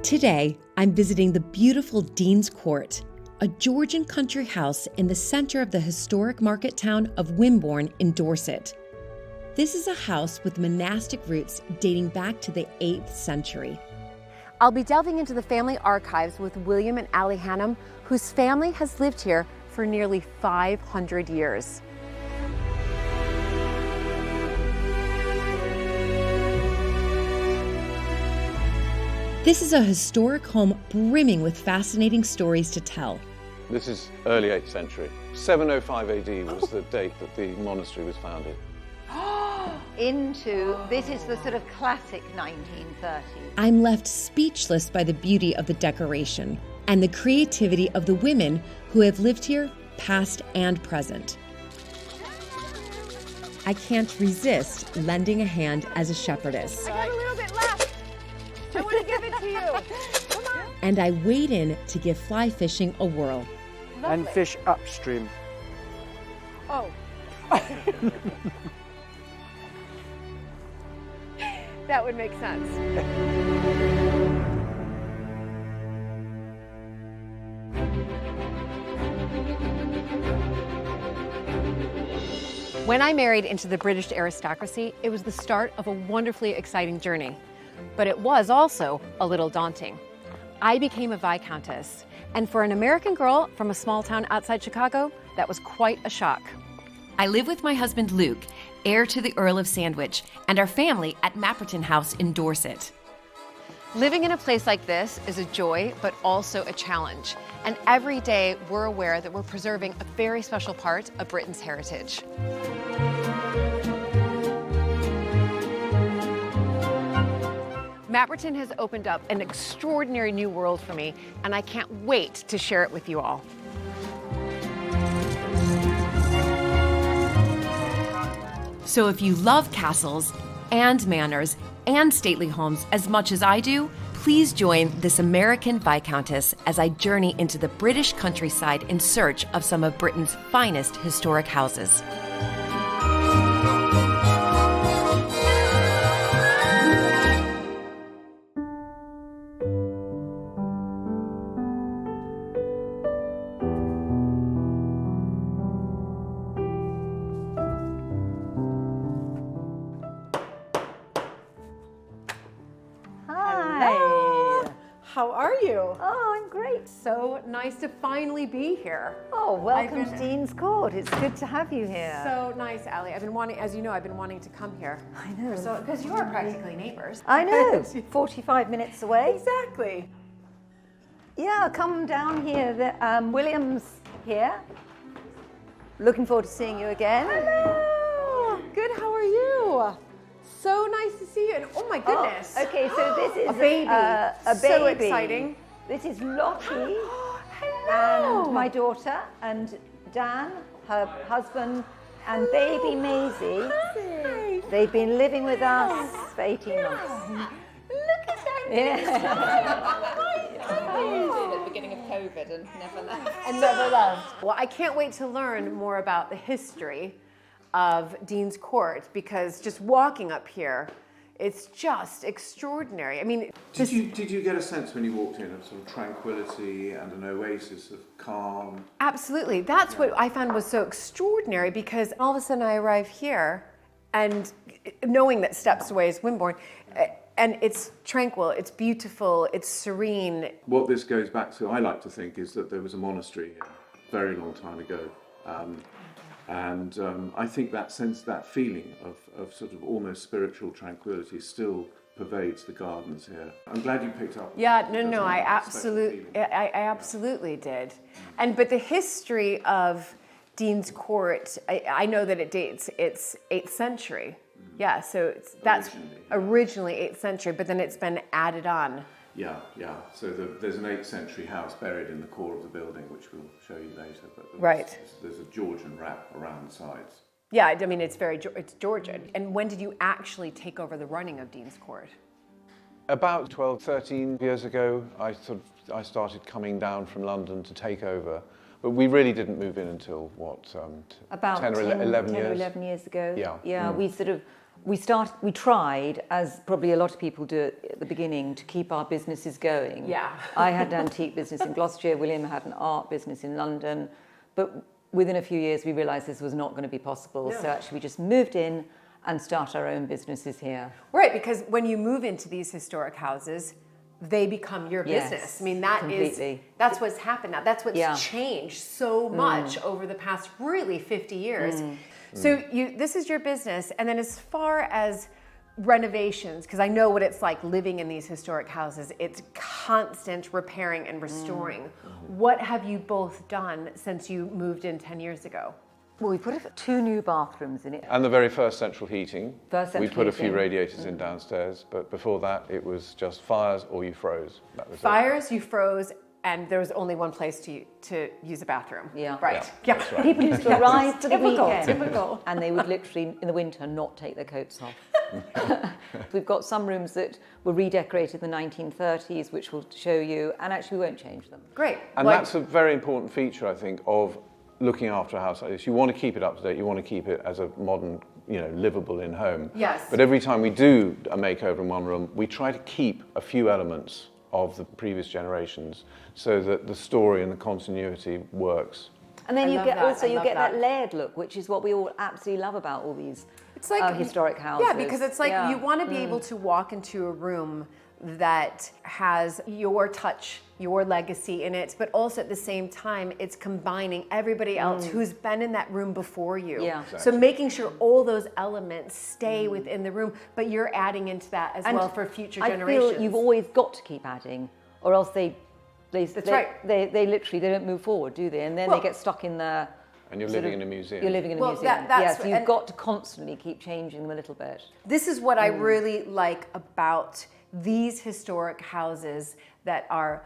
Today, I'm visiting the beautiful Dean's Court, a Georgian country house in the center of the historic market town of Wimborne in Dorset. This is a house with monastic roots dating back to the 8th century. I'll be delving into the family archives with William and Allie Hannum, whose family has lived here for nearly 500 years. This is a historic home brimming with fascinating stories to tell. This is early 8th century. 705 AD was the date that the monastery was founded. This is the sort of classic 1930s. I'm left speechless by the beauty of the decoration and the creativity of the women who have lived here, past and present. I can't resist lending a hand as a shepherdess. I got a little bit left. I want to give it to you. Come on. And I wade in to give fly fishing a whirl. Lovely. And fish upstream. Oh. That would make sense. When I married into the British aristocracy, it was the start of a wonderfully exciting journey. But it was also a little daunting. I became a Viscountess, and for an American girl from a small town outside Chicago, that was quite a shock. I live with my husband Luke, heir to the Earl of Sandwich, and our family at Mapperton House in Dorset. Living in a place like this is a joy, but also a challenge. And every day we're aware that we're preserving a very special part of Britain's heritage. Mapperton has opened up an extraordinary new world for me, and I can't wait to share it with you all. So if you love castles and manors and stately homes as much as I do, please join this American Viscountess as I journey into the British countryside in search of some of Britain's finest historic houses. How are you? Oh, I'm great. So nice to finally be here. Oh, welcome to Dean's Court. It's good to have you here. So nice, Allie. I've been wanting, as you know, I've been wanting to come here. I know. So, because you are practically neighbors. I know. 45 minutes away. Exactly. Yeah, come down here. William's here. Looking forward to seeing you again. Hello. Good. How are you? So nice to see you. And oh my goodness. Oh, okay, so this is a baby. A baby. So exciting. This is Lottie. Hello. And my daughter, and Dan, her husband, and baby Maisie. Hi. They've been living with us for 18 months. Look at that. Yeah. At the beginning of COVID and never left. And never left. Well, I can't wait to learn more about the history of Dean's Court, because just walking up here, it's just extraordinary. I mean, Did you get a sense when you walked in of sort of tranquility and an oasis of calm? absolutely. That's what I found was so extraordinary, because all of a sudden I arrive here, and knowing that steps away is Wimborne, and it's tranquil, it's beautiful, it's serene. What this goes back to, I like to think, is that there was a monastery here a very long time ago. And I think that sense, that feeling of sort of almost spiritual tranquility still pervades the gardens here. I'm glad you picked up. Yeah, no, I absolutely absolutely did. But the history of Dean's Court, I know that it dates, it's 8th century. Yeah, so that's originally 8th century, but then it's been added on. Yeah. So there's an 8th century house buried in the core of the building, which we'll show you later. But there's a Georgian wrap around the sides. Yeah, I mean, it's Georgian. And when did you actually take over the running of Dean's Court? About 12, 13 years ago, I started coming down from London to take over. But we really didn't move in until, about 10 or 11 years? 11 years ago. Yeah. Yeah, we sort of We tried, as probably a lot of people do at the beginning, to keep our businesses going. Yeah. I had an antique business in Gloucestershire, William had an art business in London, but within a few years we realised this was not going to be possible. No. So actually we just moved in and start our own businesses here. Right, because when you move into these historic houses, they become your Yes, business. I mean, that's what's happened now. That's what's changed so much over the past really 50 years. So this is your business, and then as far as renovations, because I know what it's like living in these historic houses, it's constant repairing and restoring. What have you both done since you moved in 10 years ago? Well, we put 2 new bathrooms in it. And the very first central heating. We put a few radiators in downstairs, but before that it was just fires or you froze. That was Fires, you froze, and there was only one place to use a bathroom. Yeah. Right. Yeah. That's right. People used to arrive for the weekend. Typical. And they would literally, in the winter, not take their coats off. We've got some rooms that were redecorated in the 1930s, which we'll show you, and actually we won't change them. Great. And that's a very important feature, I think, of looking after a house like this. You want to keep it up to date, you want to keep it as a modern, livable in home. Yes. But every time we do a makeover in one room, we try to keep a few elements of the previous generations so that the story and the continuity works. And then I you love get that. also I you love get that that. layered look, which is what we all absolutely love about all these It's like historic houses. Yeah, because it's like you want to be able to walk into a room that has your touch, your legacy in it, but also at the same time, it's combining everybody else who's been in that room before you. Yeah. So making sure all those elements stay within the room, but you're adding into that as well for future generations. I feel you've always got to keep adding, or else they right. They literally don't move forward, do they? And then they get stuck in the. And you're living in a museum. You're living in a museum. That's so you've got to constantly keep changing them a little bit. This is what I really like about these historic houses that are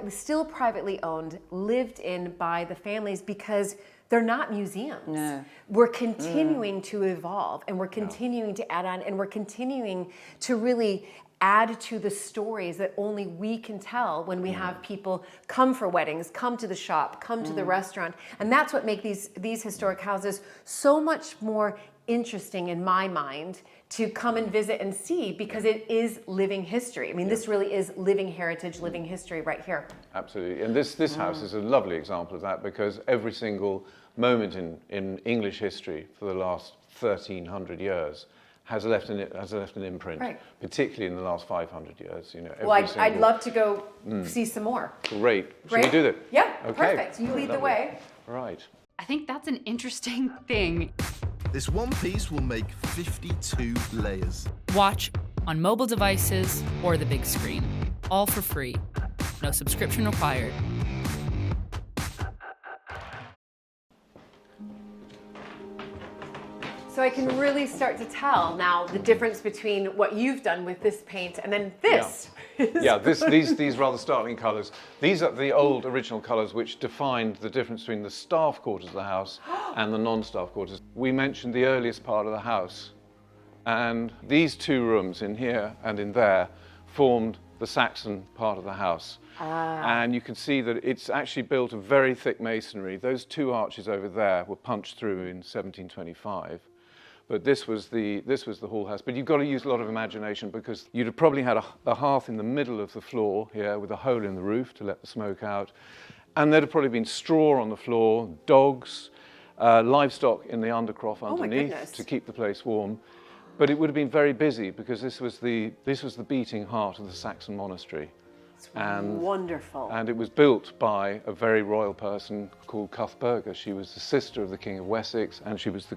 still privately owned, lived in by the families, because they're not museums. No. We're continuing to evolve, and we're continuing to add on, and we're continuing to really add to the stories that only we can tell when we have people come for weddings, come to the shop, come to the restaurant. And that's what makes these historic houses so much more interesting in my mind to come and visit and see, because it is living history. I mean, this really is living heritage, living history right here. Absolutely. And this house is a lovely example of that, because every single moment in English history for the last 1300 years has left an imprint, Right. particularly in the last 500 years. Well, I'd love to go see some more. Great. Should we do that? Yeah, Okay. perfect. You lead the Lovely. way. Right. I think that's an interesting thing. This one piece will make 52 layers. Watch on mobile devices or the big screen. All for free. No subscription required. So I can really start to tell now the difference between what you've done with this paint and then this. Yeah, these rather startling colours. These are the old original colours which defined the difference between the staff quarters of the house and the non-staff quarters. We mentioned the earliest part of the house, and these 2 rooms in here and in there formed the Saxon part of the house. And you can see that it's actually built of very thick masonry. Those 2 arches over there were punched through in 1725. But this was the hall house. But you've got to use a lot of imagination, because you'd have probably had a hearth in the middle of the floor here with a hole in the roof to let the smoke out. And there'd have probably been straw on the floor, dogs, livestock in the undercroft underneath to keep the place warm. But it would have been very busy, because this was the beating heart of the Saxon monastery. And wonderful. And it was built by a very royal person called Cuthberga. She was the sister of the King of Wessex, and she was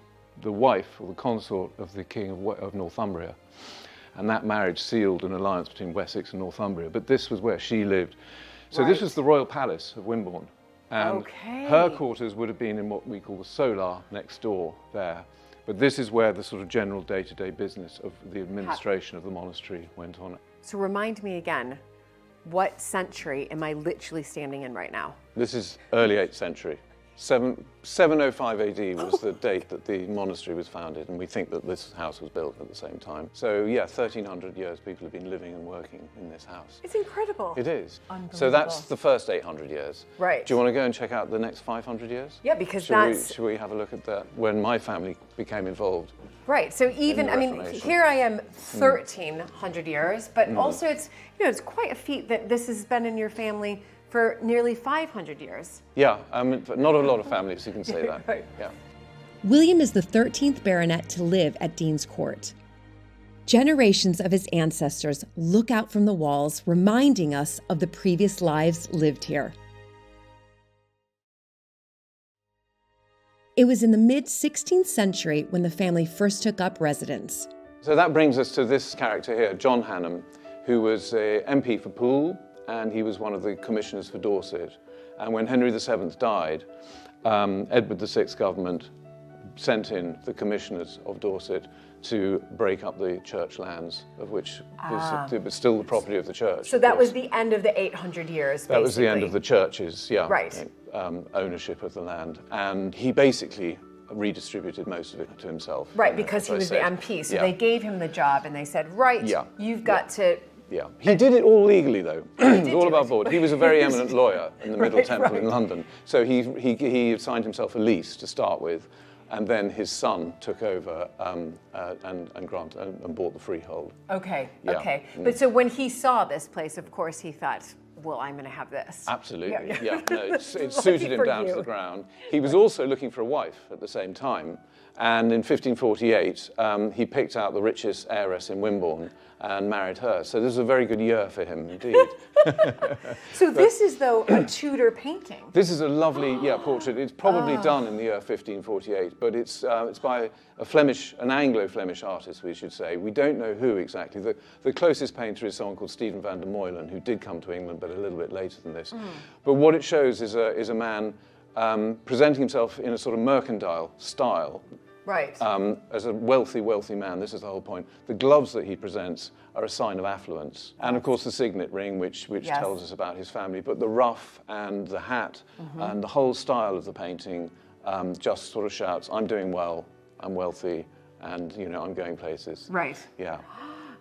the wife or the consort of the King of Northumbria. And that marriage sealed an alliance between Wessex and Northumbria. But this was where she lived. So this was the royal palace of Wimborne. And her quarters would have been in what we call the solar next door there. But this is where the sort of general day-to-day business of the administration of the monastery went on. So remind me again, what century am I literally standing in right now? This is early 8th century. 705 AD was the date that the monastery was founded, and we think that this house was built at the same time. So yeah, 1300 years people have been living and working in this house. It's incredible. It is. So that's the first 800 years. Right. Do you want to go and check out the next 500 years? Yeah, because Should we have a look at that, when my family became involved? Right, so even, I mean, Reformation. here I am 1,300 years, but also it's, you know, it's quite a feat that this has been in your family for nearly 500 years. Yeah, but not a lot of families who can say that. Right. Yeah. William is the 13th baronet to live at Dean's Court. Generations of his ancestors look out from the walls, reminding us of the previous lives lived here. It was in the mid-16th century when the family first took up residence. So that brings us to this character here, John Hannam, who was a MP for Poole, and he was one of the commissioners for Dorset. And when Henry VII died, Edward VI's government sent in the commissioners of Dorset to break up the church lands, of which it was still the property of the church. So that was the end of the 800 years, basically. That was the end of the church's, Right. Ownership of the land. And he basically redistributed most of it to himself. Right, because he was the MP, so they gave him the job and they said, right, you've got to... Yeah, he did it all legally though. It was all above board. He was a very eminent lawyer in the Middle Temple in London. So he assigned himself a lease to start with, and then his son took over and bought the freehold. Okay, Yeah. okay. But so when he saw this place, of course, he thought, well, I'm going to have this. Absolutely, Yeah. No, it suited him down to the ground. He was also looking for a wife at the same time, and in 1548 he picked out the richest heiress in Wimborne and married her. So this was a very good year for him indeed. So this is, though, a Tudor painting. This is a lovely portrait. It's probably done in the year 1548, but it's by an Anglo-Flemish artist, we should say. We don't know who exactly. The closest painter is someone called Stephen van der Meulen, who did come to England, but a little bit later than this. But what it shows is a man presenting himself in a sort of mercantile style. Right. As a wealthy man, this is the whole point. The gloves that he presents are a sign of affluence. And of course the signet ring, which tells us about his family. But the ruff and the hat and the whole style of the painting just sort of shouts, I'm doing well, I'm wealthy, and I'm going places. Right. Yeah.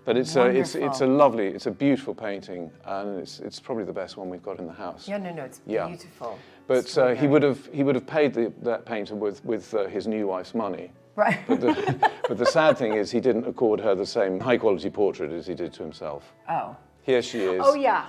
But it's a beautiful painting, and it's probably the best one we've got in the house. Yeah, no, it's beautiful. But he would have paid that painter with his new wife's money. Right. But the sad thing is he didn't accord her the same high quality portrait as he did to himself. Oh. Here she is. Oh yeah.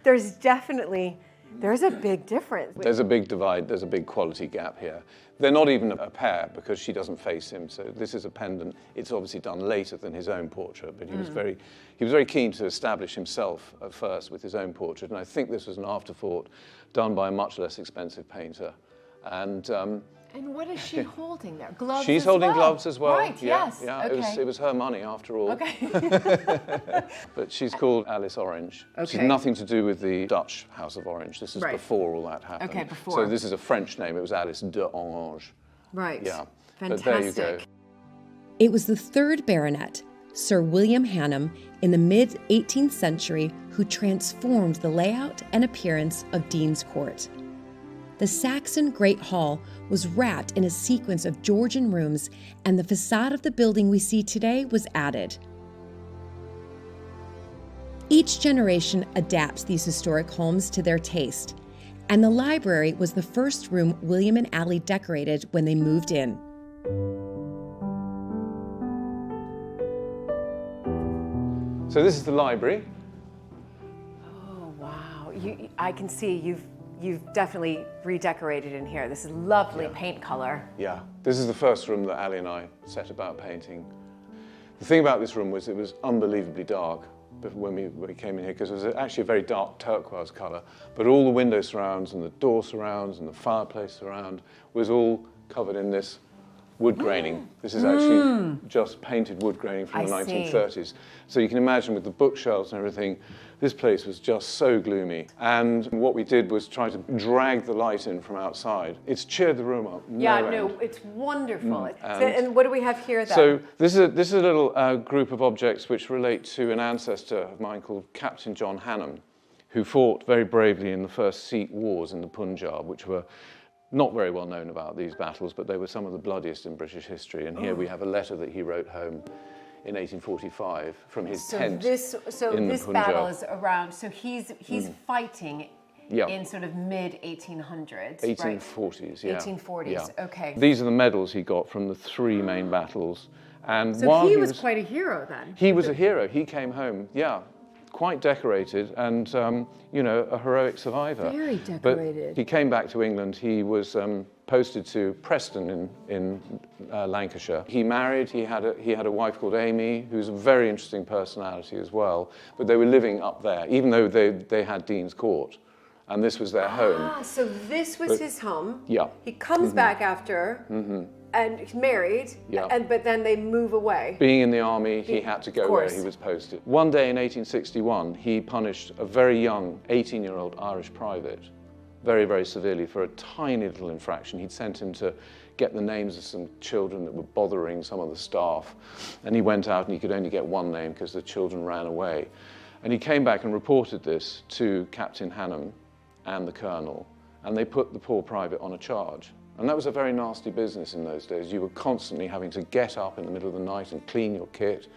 There's a big difference. There's a big divide, there's a big quality gap here. They're not even a pair because she doesn't face him, so this is a pendant. It's obviously done later than his own portrait, but he was very keen to establish himself at first with his own portrait, and I think this was an afterthought done by a much less expensive painter. And what is she holding there? Gloves. She's holding gloves as well. Right. Yeah, yes. yeah. Okay. It was her money after all. Okay. But she's called Alice Orange. Okay. She's nothing to do with the Dutch House of Orange. This is before all that happened. Okay, before. So this is a French name. It was Alice de Orange. Right. Yeah. Fantastic. But there you go. It was the third baronet, Sir William Hannam, in the mid-18th century who transformed the layout and appearance of Dean's Court. The Saxon Great Hall was wrapped in a sequence of Georgian rooms, and the facade of the building we see today was added. Each generation adapts these historic homes to their taste, and the library was the first room William and Allie decorated when they moved in. So this is the library. Oh wow! I can see you've definitely redecorated in here. This is lovely paint color. Yeah. This is the first room that Ali and I set about painting. The thing about this room was it was unbelievably dark when we came in here, because it was actually a very dark turquoise colour, but all the window surrounds and the door surrounds and the fireplace surround was all covered in this wood graining. This is actually just painted wood graining from the 1930s. So you can imagine with the bookshelves and everything, this place was just so gloomy. And what we did was try to drag the light in from outside. It's cheered the room up. It's wonderful. And what do we have here then? So this is a little group of objects which relate to an ancestor of mine called Captain John Hannam, who fought very bravely in the first Sikh wars in the Punjab, which were not very well known about, these battles, but they were some of the bloodiest in British history. And here we have a letter that he wrote home in 1845 from his tent in the Punjab. Battle is around, so he's fighting in sort of mid-1800s, 1840s, yeah. 1840s, yeah. okay. These are the medals he got from the 3 main battles. And so while he was quite a hero then. He was a hero. He came home, quite decorated and, a heroic survivor. Very decorated. But he came back to England. He was posted to Preston in Lancashire. He married. He had a wife called Amy, who's a very interesting personality as well. But they were living up there, even though they had Dean's Court. And this was their home. So this was his home. Yeah. He comes back after, and he's married, but then they move away. Being in the army, he had to go where he was posted. One day in 1861, he punished a very young 18-year-old Irish private very, very severely for a tiny little infraction. He'd sent him to get the names of some children that were bothering some of the staff. And he went out and he could only get one name because the children ran away. And he came back and reported this to Captain Hannam and the colonel, and they put the poor private on a charge. And that was a very nasty business in those days. You were constantly having to get up in the middle of the night and clean your kit,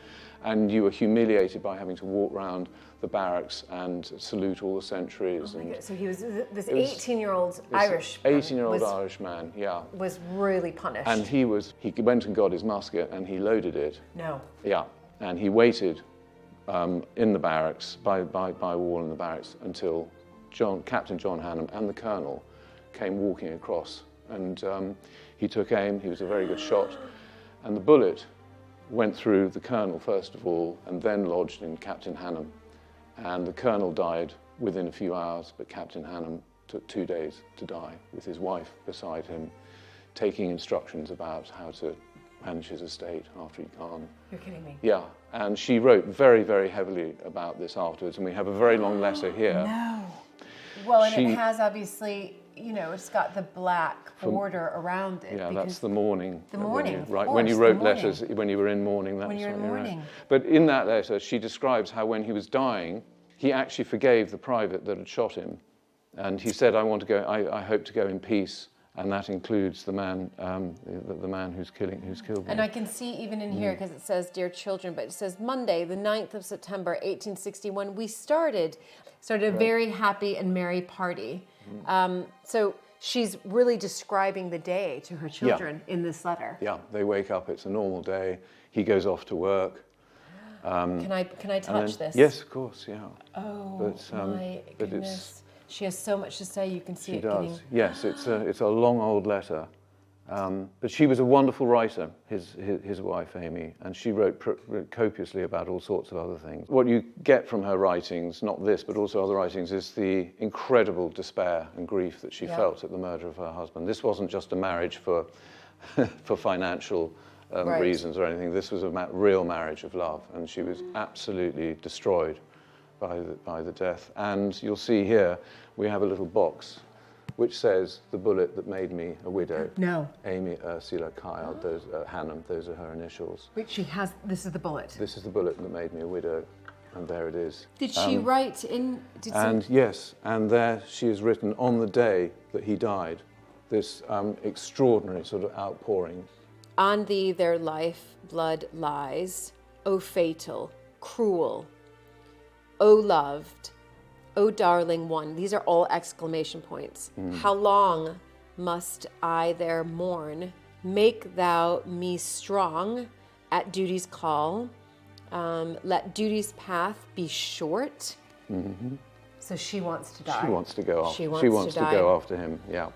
and you were humiliated by having to walk around the barracks and salute all the sentries. Oh my God. So he was this 18-year-old Irish 18-year-old Irish man, was really punished. And he went and got his musket and he loaded it. No. Yeah, and he waited in the barracks, by a wall in the barracks, until Captain John Hannam and the colonel came walking across, and he took aim. He was a very good shot, and the bullet went through the colonel first of all and then lodged in Captain Hannam, and the colonel died within a few hours, but Captain Hannam took 2 days to die with his wife beside him, taking instructions about how to manage his estate after he'd gone. You're kidding me. Yeah, and she wrote very, very heavily about this afterwards, and we have a very long letter here. No. Well, and it has obviously, it's got the black border around it. Yeah, that's the mourning. The mourning, when you wrote letters, when you were in mourning, that's when you're in mourning. But in that letter, she describes how when he was dying, he actually forgave the private that had shot him. And he said, I hope to go in peace. And that includes the man who's killed me. And I can see even in here, because it says, "Dear children," but it says Monday, the 9th of September, 1861, we started a very happy and merry party. So she's really describing the day to her children in this letter. Yeah, they wake up, it's a normal day. He goes off to work. Can I touch this? Yes, of course, yeah. Oh, my goodness. She has so much to say, you can see she it does. Yes, it's a long old letter. But she was a wonderful writer, his wife, Amy, and she wrote copiously about all sorts of other things. What you get from her writings, not this, but also other writings, is the incredible despair and grief that she felt at the murder of her husband. This wasn't just a marriage for financial reasons or anything. This was a real marriage of love, and she was absolutely destroyed by the death. And you'll see here, we have a little box which says, "The bullet that made me a widow." No. Amy Ursula Kyle, Hannam, those are her initials. Which she has, this is the bullet. This is the bullet that made me a widow, and there it is. Did she write in? Yes, and there she is written on the day that he died, this extraordinary sort of outpouring. On thee their life blood lies, O fatal, cruel, O loved, O darling one. These are all exclamation points. How long must I there mourn? Make thou me strong at duty's call. Let duty's path be short. So she wants to die. She wants to go off. She wants to go after him, yeah.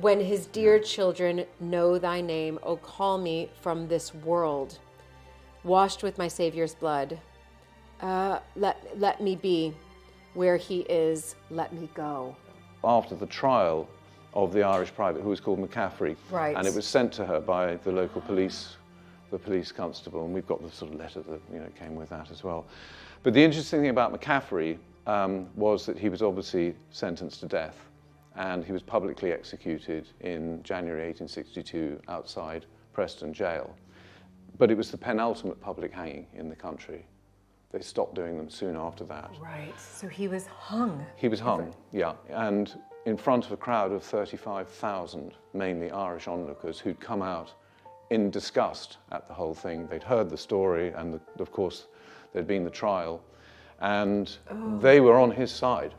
When his dear children know thy name, O call me from this world. Washed with my Savior's blood. Let me be where he is, let me go. After the trial of the Irish private, who was called McCaffrey, and it was sent to her by the local police, the police constable, and we've got the sort of letter that came with that as well. But the interesting thing about McCaffrey was that he was obviously sentenced to death, and he was publicly executed in January 1862 outside Preston jail. But it was the penultimate public hanging in the country. they stopped doing them soon after that. Right, so he was hung. He was hung, yeah, and in front of a crowd of 35,000, mainly Irish onlookers, who'd come out in disgust at the whole thing. They'd heard the story, and of course there'd been the trial, and they were on his side,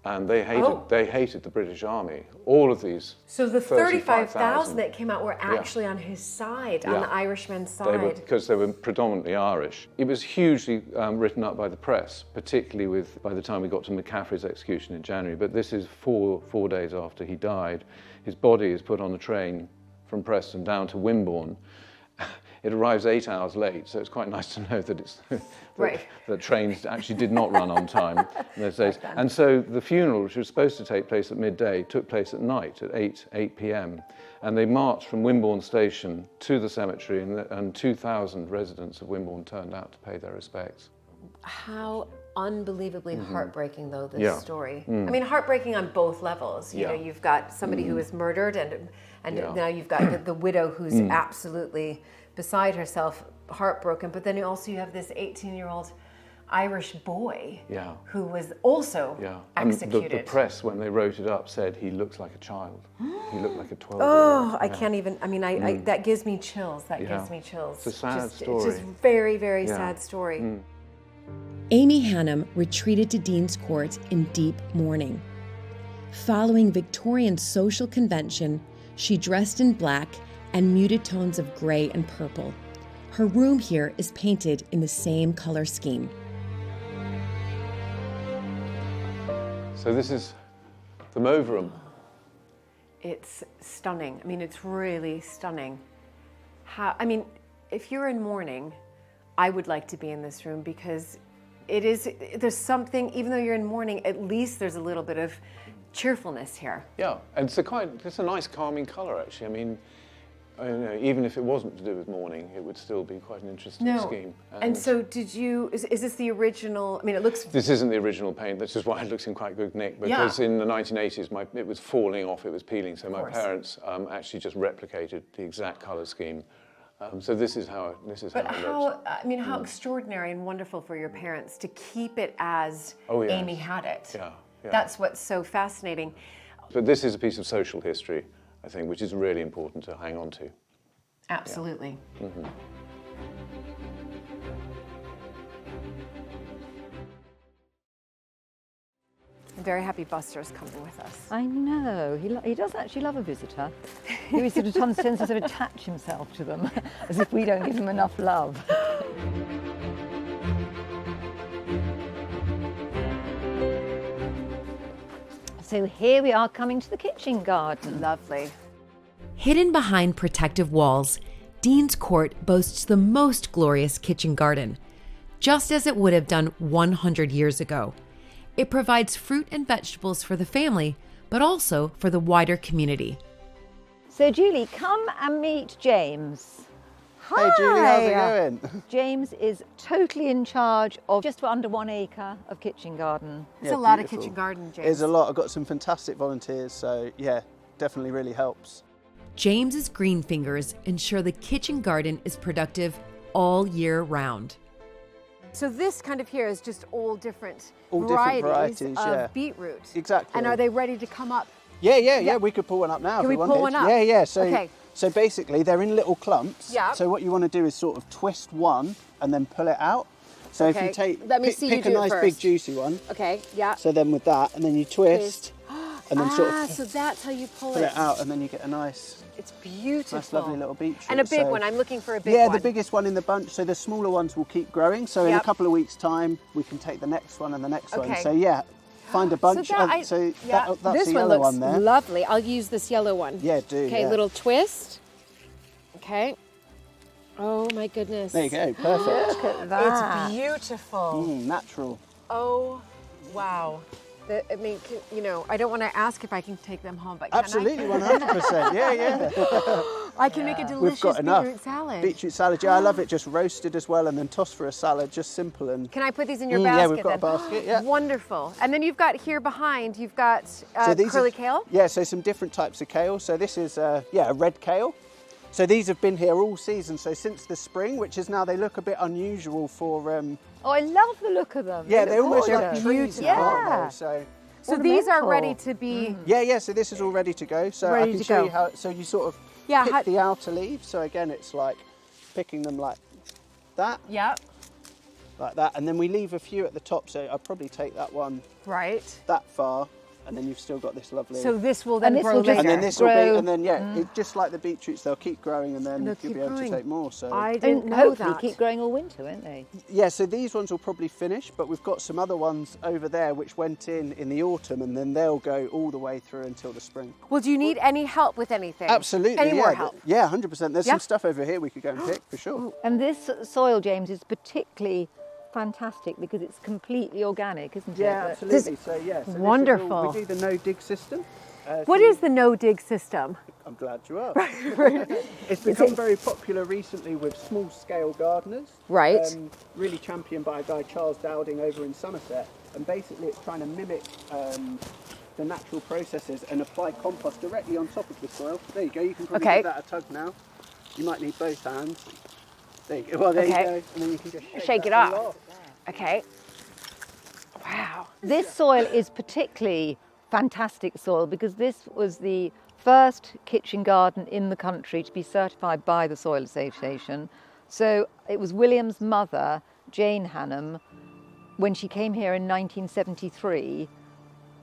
and they hated the British Army. All of these. So the 35,000 that came out were actually on his side, on the Irishmen's side. Because they were predominantly Irish. It was hugely written up by the press, particularly by the time we got to McCaffrey's execution in January. But this is four days after he died. His body is put on a train from Preston down to Wimborne. It arrives 8 hours late, so it's quite nice to know that it's that trains actually did not run on time in those days. And so the funeral, which was supposed to take place at midday, took place at night at 8 p.m. And they marched from Wimborne station to the cemetery, and 2,000 residents of Wimborne turned out to pay their respects. How unbelievably heartbreaking, though, this story. I mean, heartbreaking on both levels. You know, you've got somebody who was murdered, and now you've got the widow who's absolutely beside herself, heartbroken. But then you have this 18-year-old Irish boy who was also executed. And the press, when they wrote it up, said he looks like a child. He looked like a 12-year-old. Oh, I can't even, I mean, I that gives me chills. That gives me chills. It's a sad story. It's just very, very sad story. Amy Hannum retreated to Dean's Court in deep mourning. Following Victorian social convention, she dressed in black and muted tones of gray and purple. Her room here is painted in the same color scheme. So this is the mauve room. It's stunning. I mean, it's really stunning. If you're in mourning, I would like to be in this room because there's something, even though you're in mourning, at least there's a little bit of cheerfulness here. Yeah, and it's a nice calming colour actually. I mean, even if it wasn't to do with mourning, it would still be quite an interesting scheme. And so is this the original, I mean, it looks... This isn't the original paint, that's just why it looks in quite good nick, because in the 1980s it was falling off, it was peeling, so my parents actually just replicated the exact colour scheme. So this is how it looks. How extraordinary and wonderful for your parents to keep it as Amy had it. Yeah. That's what's so fascinating. But this is a piece of social history, I think, which is really important to hang on to. Absolutely. Yeah. I'm very happy Buster's coming with us. I know, he does actually love a visitor. He sort of tends to sort of attach himself to them, as if we don't give him enough love. So here we are coming to the kitchen garden. Lovely. Hidden behind protective walls, Dean's Court boasts the most glorious kitchen garden, just as it would have done 100 years ago. It provides fruit and vegetables for the family, but also for the wider community. So Julie, come and meet James. Hi. Hey Julie, how's it going? James is totally in charge of just under 1 acre of kitchen garden. It's a lot of kitchen garden, James. It's a lot. I've got some fantastic volunteers, so yeah, definitely really helps. James's green fingers ensure the kitchen garden is productive all year round. So this kind of here is just all different varieties of beetroot. Exactly. And are they ready to come up? Yeah. We could pull one up now if we wanted. Can we pull one up? Yeah. So basically they're in little clumps. Yeah. So what you want to do is sort of twist one and then pull it out. So if you pick a nice big juicy one. Okay, yeah. So then with that, and then you twist. And then sort of so that's how you pull it out, and then you get a nice, it's beautiful, nice lovely little beetroot. And a big one. I'm looking for a big one. Yeah, the biggest one in the bunch. So the smaller ones will keep growing. So in a couple of weeks' time, we can take the next one and the next one. So yeah, find a bunch. That's the this yellow one looks there. Lovely. I'll use this yellow one. Yeah, do. Okay, little twist. Okay. Oh my goodness. There you go. Perfect. Look at that. It's beautiful. Natural. Oh, wow. I mean, I don't want to ask if I can take them home, but can absolutely, 100%. Yeah. I can make a delicious beetroot salad. Beetroot salad, yeah, I love it. Just roasted as well, and then tossed for a salad, just simple. And can I put these in your basket? Yeah, we've got a basket. Yeah. Wonderful. And then you've got here behind, you've got curly kale. Yeah, so some different types of kale. So this is a red kale. So these have been here all season, so since the spring, which is now, they look a bit unusual for... Oh, I love the look of them. Yeah, they look almost gorgeous. like trees now, aren't they? So these are ornamental. ready to be... Yeah, so this is all ready to go. So Ready I can to show go. you how, so you sort of Yeah, pick the outer leaves. So again, it's like picking them like that, Yep, like that. And then we leave a few at the top. So I'd probably take that one right. that far. And then you've still got this lovely... So this will then this grow will just later. and then this will grow. be, and then it, just like the beetroots, they'll keep growing, and then They'll you'll keep be able growing. to take more. So I And didn't know hopefully that. keep growing all winter, won't they? yeah, so these ones will probably finish, but we've got some other ones over there which went in the autumn, and then they'll go all the way through until the spring. Well, do you need any help with anything? Absolutely, Any yeah. more help? Yeah, 100%. There's Yeah? some stuff over here we could go and pick for sure. And this soil, James, is particularly fantastic because it's completely organic, isn't it? Yeah, absolutely. So yeah, so this is all- Wonderful. we do the no dig system. What is the no-dig system? I'm glad you are. It's become very popular recently with small-scale gardeners. Right. Really championed by a guy, Charles Dowding, over in Somerset. And basically it's trying to mimic the natural processes and apply compost directly on top of the soil. There you go, you can probably Okay. give that a tug now. You might need both hands. There you go, well there you Okay. go. And then you can just Shake it that up. all off. Okay. Wow. This soil is particularly fantastic soil because this was the first kitchen garden in the country to be certified by the Soil Association. So it was William's mother, Jane Hannam, when she came here in 1973,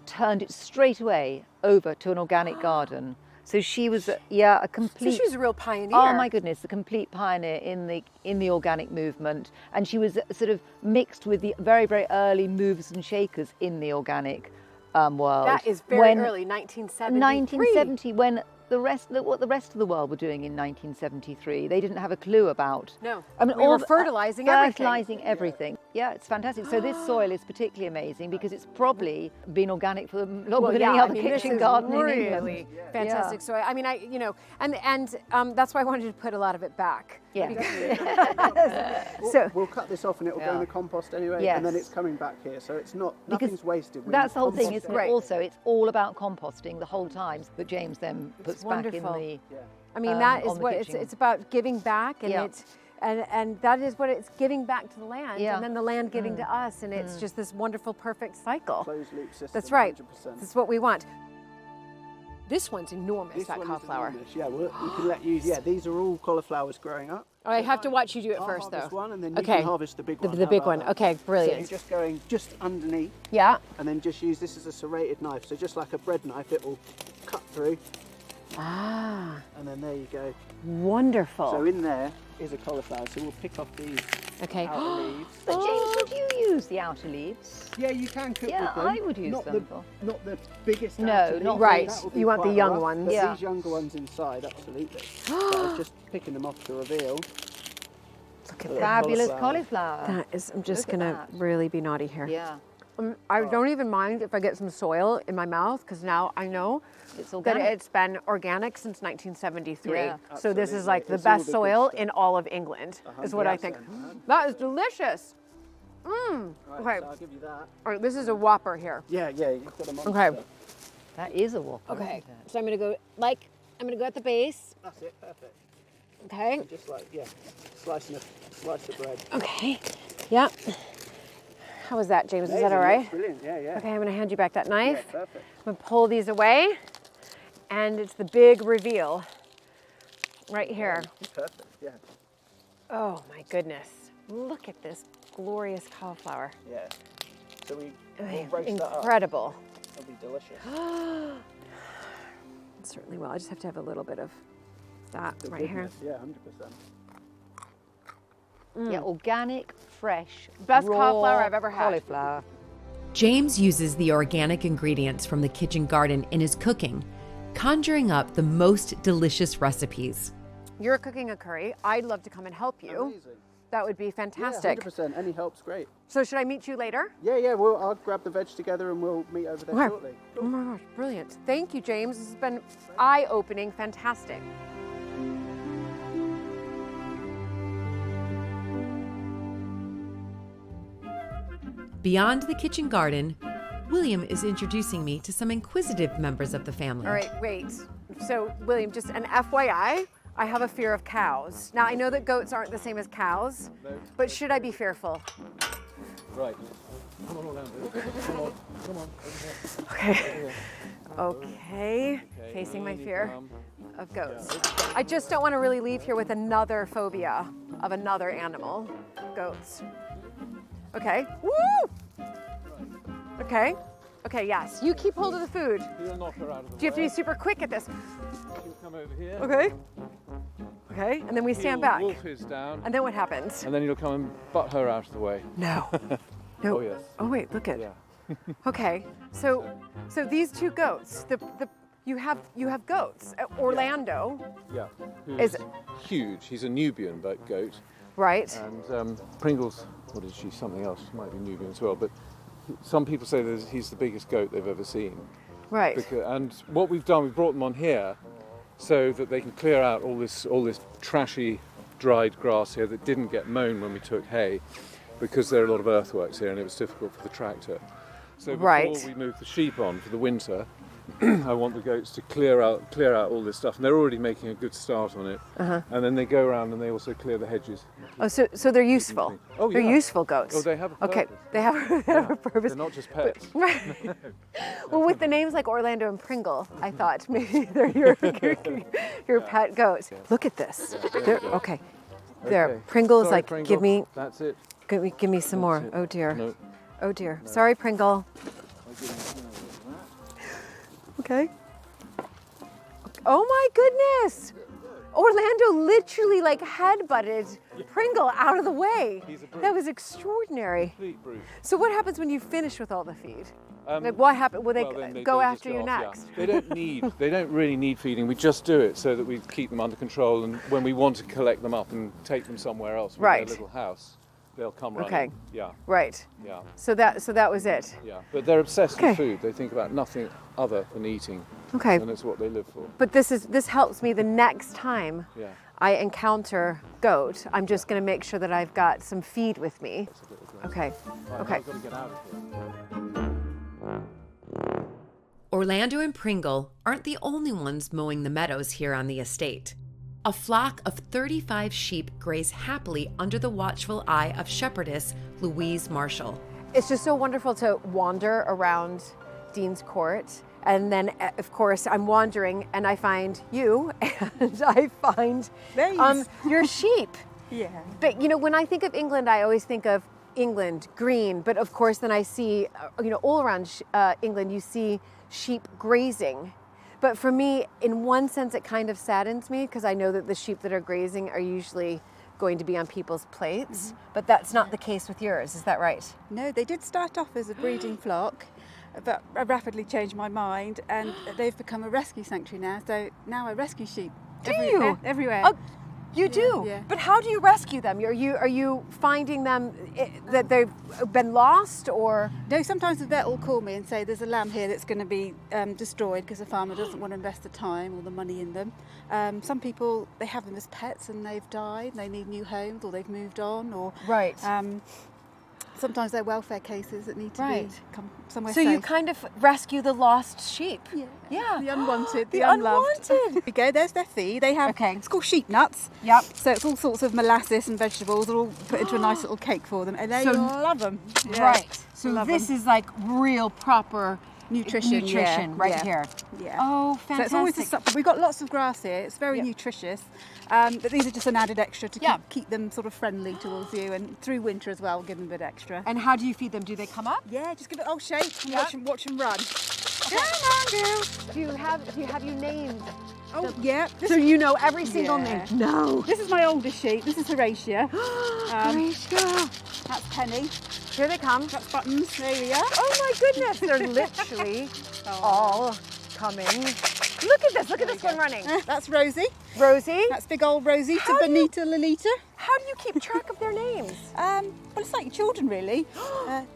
turned it straight away over to an organic garden. So she was, a complete... So she was a real pioneer. Oh my goodness, a complete pioneer in the organic movement, and she was sort of mixed with the very, very early movers and shakers in the organic world. That is very early, 1973. 1970, when what the rest of the world were doing in 1973, they didn't have a clue about. No, I mean, we were fertilizing everything. Yeah, it's fantastic. So this soil is particularly amazing because it's probably been organic for longer than any other kitchen garden in England. Really fantastic soil. I mean, and that's why I wanted to put a lot of it back. Yeah. We'll cut this off and it will go in the compost anyway, Yes. and then it's coming back here. So it's nothing's wasted. We That's the whole thing, compost isn't it? Also, it's all about composting the whole time that James then puts back in wonderful. the... I mean, that is on the what kitchen. it's about, giving back, and Yeah. and that is what it's giving back to the land, Yeah. and then the land giving to us, and it's just this wonderful, perfect cycle. Closed loop system. That's right. 100%. That's what we want. This one's enormous, This that one is cauliflower. enormous. Yeah, we can let you. Yeah, these are all cauliflowers growing up. I have to watch you do it I'll first, harvest though. one, and then you Okay. can harvest the big one. The How big about one. that? Okay, So brilliant. you're just going just underneath, Yeah. and then just use this as a serrated knife. So just like a bread knife, it will cut through, Ah, and then there you go. wonderful. So in there is a cauliflower. So we'll pick off these Okay. outer leaves. But James, would you use the outer leaves? Yeah, you can cook Yeah, with them. I would use not them. Not the biggest. No, outer not leaves. Right, That would be you want the quite young rough, ones. But Yeah. these younger ones inside, absolutely. So I was just picking them off to reveal. Look at Little Fabulous cauliflower. cauliflower. that. Is, I'm just Look at gonna that. really be naughty here. Yeah, I don't even mind if I get some soil in my mouth, because now I know it's that organic. it's been organic since 1973. Yeah. So this is like the It's all best the good soil stuff. in all of England, is what I think. 100%. That is delicious. Right, Okay. so I'll give you that. All right, this is a Whopper here. Yeah, you've got a monster. Okay. That is a whopper. Okay, so I'm gonna go at the base. That's it, perfect. Okay. Just like, slice of bread. Okay. Yeah. How was that, James? Is that Amazing, all right? that's brilliant, yeah. Okay, I'm gonna hand you back that knife. Yeah, perfect. I'm gonna pull these away, and it's the big reveal right here. Perfect, yeah. Oh my goodness. Look at this glorious cauliflower. Yeah. So we'll roast that up. Incredible. It'll be delicious. It certainly will. I just have to have a little bit of that The right here. goodness, Yeah, 100%. Yeah, organic, fresh, Best raw cauliflower I've ever had. Cauliflower. James uses the organic ingredients from the kitchen garden in his cooking, conjuring up the most delicious recipes. You're cooking a curry. I'd love to come and help you. Amazing. That would be Yeah, fantastic. 100%. Any help's great. So should I meet you later? Yeah, I'll grab the veg together and we'll meet over there Okay. shortly. Oh my gosh, brilliant. Thank you, James. This has been eye-opening, fantastic. Beyond the kitchen garden, William is introducing me to some inquisitive members of the family. All right, wait. So, William, just an FYI, I have a fear of cows. Now I know that goats aren't the same as cows, but should I be fearful? Right. Come on, Orlando. Come on. Come on. Okay. Okay. Facing my fear of goats. I just don't want to really leave here with another phobia of another animal. Goats. Okay. Woo! Okay. Okay, yes. You keep hold of the food. You'll knock her out of the way. Do you have to be super quick at this? She'll come over here. Okay. Okay, and then we stand back. Wolf is down. And then what happens? And then you'll come and butt her out of the way. No. No. Oh, yes. Oh, wait, look at. Yeah. Okay, so these two goats, you have goats. Orlando, Yeah. Is- Who's huge. He's a Nubian goat. right? And Pringle's, what is she? Something else. She might be Nubian as well. But some people say that he's the biggest goat they've ever seen. Right. And what we've done, we've brought them on here so that they can clear out all this trashy, dried grass here that didn't get mown when we took hay, because there are a lot of earthworks here and it was difficult for the tractor. So before Right. we move the sheep on for the winter, I want the goats to clear out all this stuff, and they're already making a good start on it. And then they go around and they also clear the hedges. Oh, so they're useful. Oh, They're yeah. useful goats. Oh, they have a Okay, purpose. they have a purpose. They're not just pets. Right. Well, with the names like Orlando and Pringle, I thought maybe they're your pet goats. Look at this. Okay. There. Okay. Pringle is Sorry, like, Pringle. give me That's it. some more. it. Oh dear. No. Oh dear. Sorry, Pringle. Okay. Oh my goodness! Orlando literally like headbutted Pringle out of the way. He's a brute. That was extraordinary. Complete brute. So what happens when you finish with all the feed? Like what happens? Will they Well, then go they after just you off, yeah. next? They don't really need feeding. We just do it so that we keep them under control, and when we want to collect them up and take them somewhere else with Right. their little house, they'll come running. Okay. Yeah, Right. yeah, So that was it. yeah. But they're obsessed Okay. with food. They think about nothing other than eating, Okay. and it's what they live for. But this helps me the next time Yeah. I encounter goat. I'm just going to make sure that I've got some feed with me. Okay. Right, Okay. I've got to get out of here. Orlando and Pringle aren't the only ones mowing the meadows here on the estate. A flock of 35 sheep graze happily under the watchful eye of shepherdess Louise Marshall. It's just so wonderful to wander around Dean's Court. And then, of course, I'm wandering and I find you and I find your sheep. Yeah. But, when I think of England, I always think of England, green. But of course, then I see, all around England, you see sheep grazing. But for me, in one sense, it kind of saddens me because I know that the sheep that are grazing are usually going to be on people's plates. But that's not the case with yours, is that right? No, they did start off as a breeding flock, but I rapidly changed my mind and they've become a rescue sanctuary now. So now I rescue sheep. Everywhere. Oh, you do? Yeah. But how do you rescue them? Are you finding them that they've been lost or? No, sometimes the vet will call me and say there's a lamb here that's going to be destroyed because the farmer doesn't want to invest the time or the money in them. Some people, they have them as pets and they've died, they need new homes or they've moved on or... Right. Sometimes they're welfare cases that need to Right. be come somewhere So safe. you kind of rescue the lost sheep. Yeah. The unwanted, The unloved. unwanted. There you go, there's their feed. They have, Okay. it's called sheep nuts. Yep. So it's all sorts of molasses and vegetables are all put into a nice little cake for them. And they So- love them. Yeah. Right. So Love this them. is like real proper Nutrition, right yeah. here. Yeah. Oh, So fantastic. it's always a supplement. We've got lots of grass here. It's very Yep. nutritious. But these are just an added extra to Yeah. keep them sort of friendly towards you. And through winter as well, we'll give them a bit extra. And how do you feed them? Do they come up? Yeah, just give it old shake and Yeah. watch them run. Come on, do you have you named? Oh, yeah. So you know every single Yeah. name? No. This is my oldest sheep. This is Horatia. Horatia. That's Penny. Here they come. That's Buttons. There we are. Oh my goodness, they're literally all coming. Look at this, look at this one running. That's Rosie. Rosie, That's big old Rosie to How do you- Benita Lolita. how do you keep track of their names? Well, it's like your children, really.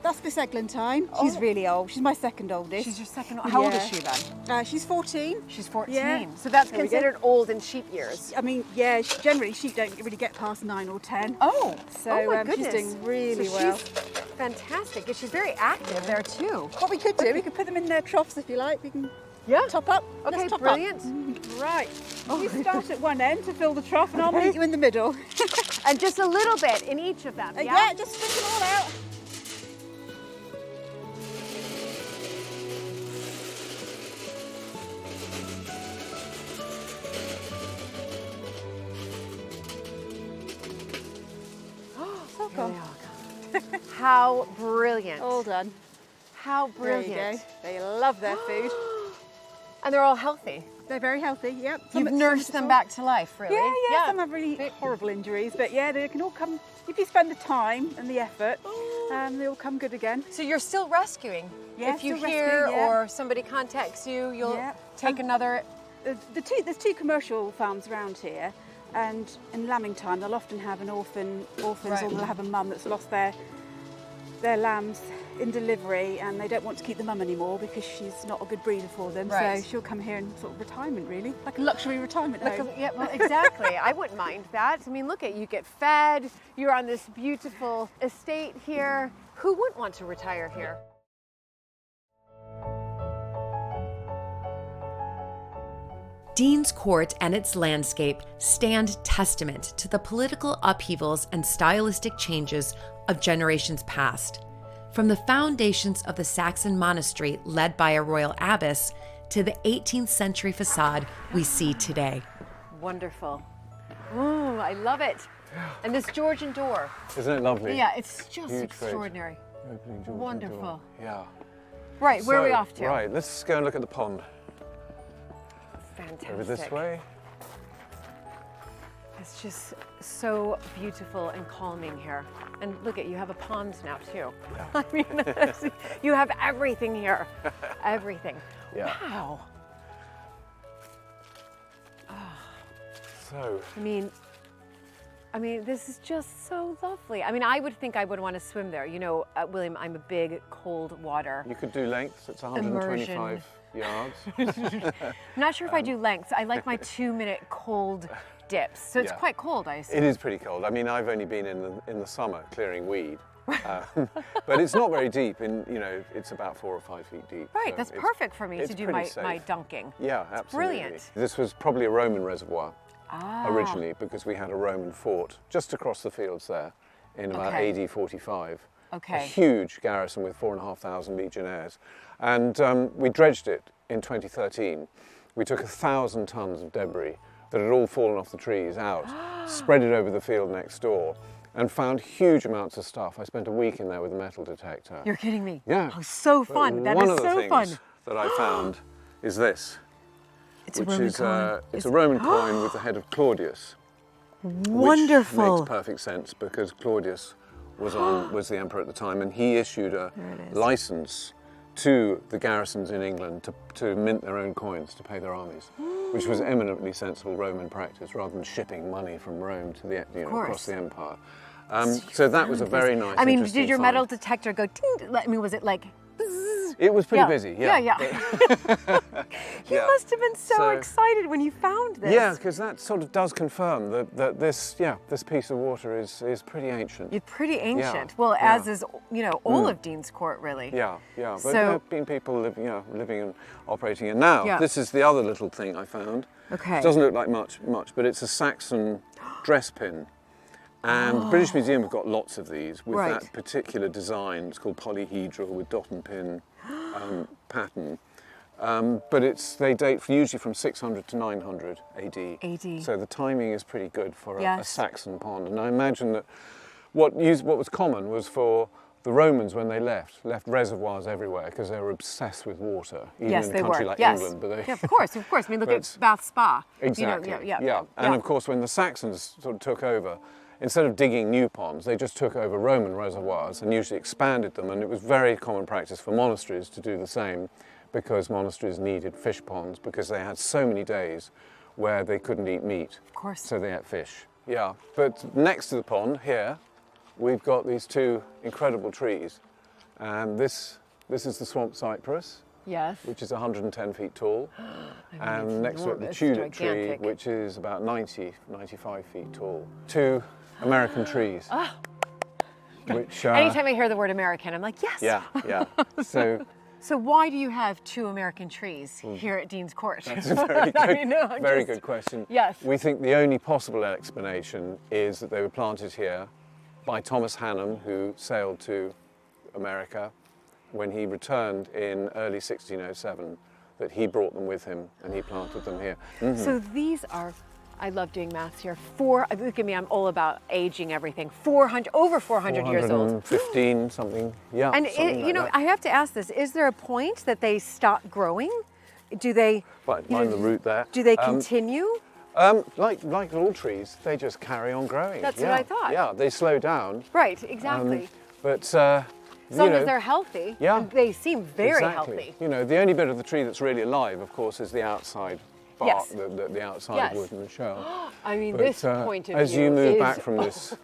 That's Miss Eglantine. She's really old. She's my second oldest. She's your second one. How old is Yeah. she then? She's 14. She's 14. Yeah. So that's There we go. considered old in sheep years. I mean, yeah, generally sheep don't really get past 9 or 10. Oh, So oh my she's goodness. doing really So well. She's fantastic. And she's very active there too. What we could do, we could put them in their troughs if you like. We can Yeah. Top up. Okay, Let's top brilliant. Up. Right. You start at one end to fill the trough, and I'll meet you in the middle. And just a little bit in each of them, Yeah, just stick it all out. So Here they all go. How brilliant. All done. How There you brilliant. go. They love their food. And they're all healthy. They're very healthy, yep. You've nursed them back to life, really. Yeah. Some have really horrible injuries, but yeah, they can all come, if you spend the time and the effort, they all come good again. So you're still rescuing? Yeah, If you still hear rescuing, yeah. or somebody contacts you, you'll take another... There's two commercial farms around here, and in lambing time they'll often have an orphans, or they'll have a mum that's lost their lambs in delivery, and they don't want to keep the mum anymore because she's not a good breeder for them. Right. So she'll come here in sort of retirement, really, like a luxury retirement home. Yeah, well, exactly. I wouldn't mind that. I mean, look at you get fed. You're on this beautiful estate here. Who wouldn't want to retire here? Dean's Court and its landscape stand testament to the political upheavals and stylistic changes of generations past. From the foundations of the Saxon monastery led by a royal abbess to the 18th century facade we see today. Wonderful. Ooh, I love it. And this Georgian door. Isn't it lovely? Yeah, it's just Huge extraordinary. Opening Georgian Wonderful. door. Yeah. Right, where are we off to? Right, let's go and look at the pond. Fantastic. Over this way. It's just so beautiful and calming here. And look at, you have a pond now too. Yeah. I mean, you have everything here. Everything. Yeah. Wow. So. I mean, this is just so lovely. I mean, I would think I would want to swim there. You know, William, I'm a big cold water. You could do lengths. It's 125 yards. I'm not sure if I do lengths. I like my 2-minute cold dips. So it's quite cold, I assume. It is pretty cold. I mean, I've only been in the summer clearing weed, but it's not very deep. It's about 4 or 5 feet deep. Right, so that's perfect for me to do my dunking. Yeah, it's absolutely. Brilliant. This was probably a Roman reservoir originally, because we had a Roman fort just across the fields there in about AD 45. Okay. A huge garrison with 4,500 legionnaires, and we dredged it in 2013. We took 1,000 tons of debris that had all fallen off the trees out, spread it over the field next door, and found huge amounts of stuff. I spent a week in there with a metal detector. You're kidding me? Yeah. Oh, so fun. That is so fun. One of the things that I found is this, it's a Roman coin. It's a Roman coin with the head of Claudius. Wonderful. Which makes perfect sense because Claudius was the emperor at the time, and he issued a license to the garrisons in England to mint their own coins to pay their armies, which was eminently sensible Roman practice rather than shipping money from Rome to the across the empire. So that was a very nice. I mean, did your find. metal detector go? Ting? I mean, was it like? It was pretty busy. Yeah. You must have been so excited when you found this. Yeah, because that sort of does confirm that this piece of water is pretty ancient. It's pretty ancient. Yeah. Well, as is all of Dean's Court, really. Yeah. But there have been people living and operating it. Now, this is the other little thing I found. Okay. It doesn't look like much, but it's a Saxon dress pin. And the British Museum have got lots of these with that particular design. It's called polyhedral with dot and pin pattern. But they date usually from 600 to 900 AD. So the timing is pretty good for a Saxon pond. And I imagine that what was common was for the Romans, when they left reservoirs everywhere because they were obsessed with water, even in a country like England. But of course. I mean, look at Bath Spa. Exactly. And of course, when the Saxons sort of took over, instead of digging new ponds, they just took over Roman reservoirs and usually expanded them. And it was very common practice for monasteries to do the same, because monasteries needed fish ponds because they had so many days where they couldn't eat meat. Of course. So they ate fish. Yeah. But next to the pond here, we've got these two incredible trees. And this is the swamp cypress. Yes. Which is 110 feet tall. And next to it, the tulip tree, which is about 95 feet tall. Two American trees. Which, anytime I hear the word American, I'm like, yes. Yeah. So why do you have 2 American trees here at Dean's Court? That's a very good, I mean, no, I'm very just- good question. Yes. We think the only possible explanation is that they were planted here by Thomas Hannam, who sailed to America. When he returned in early 1607, that he brought them with him and he planted them here. So these are, I love doing maths here, look at me, I'm all about aging everything, over 400 years old. 415 something, yeah. And something you like know, that. I have to ask this, is there a point that they stop growing? Do they, Right, mind the root there. do they continue? Like all trees, they just carry on growing. That's yeah. what I thought. Yeah, they slow down. Right, exactly. But As long as they're healthy, yeah, they seem very exactly. healthy. You know, the only bit of the tree that's really alive, of course, is the outside bark, Yes. the outside Yes. wood and the shell. I mean, But, this point of as view you move is, back from this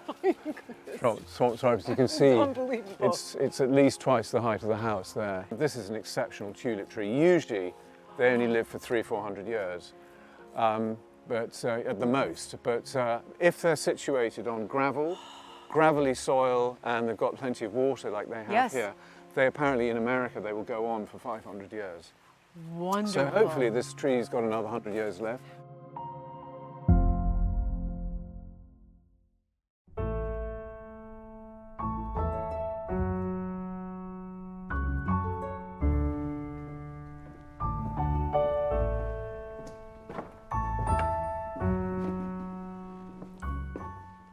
swamp stripes, you can see unbelievable. it's at least twice the height of the house there. This is an exceptional tulip tree. Usually, they only live for 300-400 years, but at the most. But if they're situated on gravelly soil, and they've got plenty of water like they have Yes. here, they apparently in America they will go on for 500 years. Wonderful. So hopefully this tree's got another 100 years left.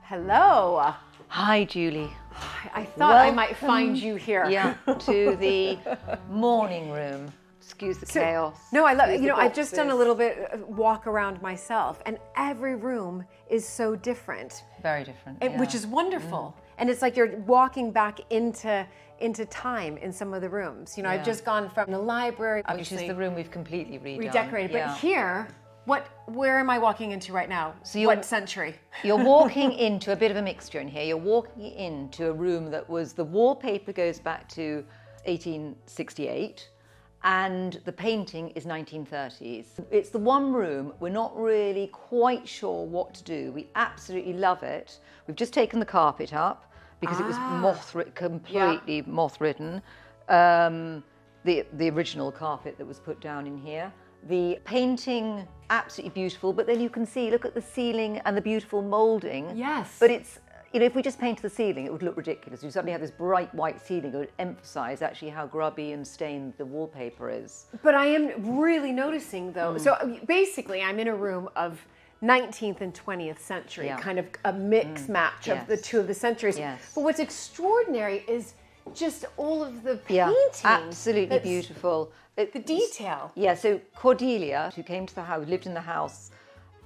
Hello. Hi, Julie. I thought I might find you here. Yeah, to the morning room. Excuse the chaos. No, I love, Excuse you know, the I've just done a boxes. little bit walk around myself, and every room is so different. Very different. Which is wonderful. And it's like you're walking back into time in some of the rooms. You know, I've Yeah. just gone from the library, Which is obviously the room we've completely redone. redecorated, Yeah. but here, where am I walking into right now? So you're- what century? You're walking into a bit of a mixture in here. You're walking into a room that was, the wallpaper goes back to 1868 and the painting is 1930s. It's the one room we're not really quite sure what to do. We absolutely love it. We've just taken the carpet up because it was completely moth-ridden. The original carpet that was put down in here. The painting, absolutely beautiful, but then you can see, look at the ceiling and the beautiful moulding. Yes. But it's, you know, if we just painted the ceiling, it would look ridiculous. You suddenly have this bright white ceiling. It would emphasise actually how grubby and stained the wallpaper is. But I am really noticing though, so basically I'm in a room of 19th and 20th century, Yeah. kind of a mix match of the Yes. two of the centuries. Yes. But what's extraordinary is just all of the Yeah, paintings. absolutely That's- beautiful. The detail. Yeah, so Cordelia, who came to the house, lived in the house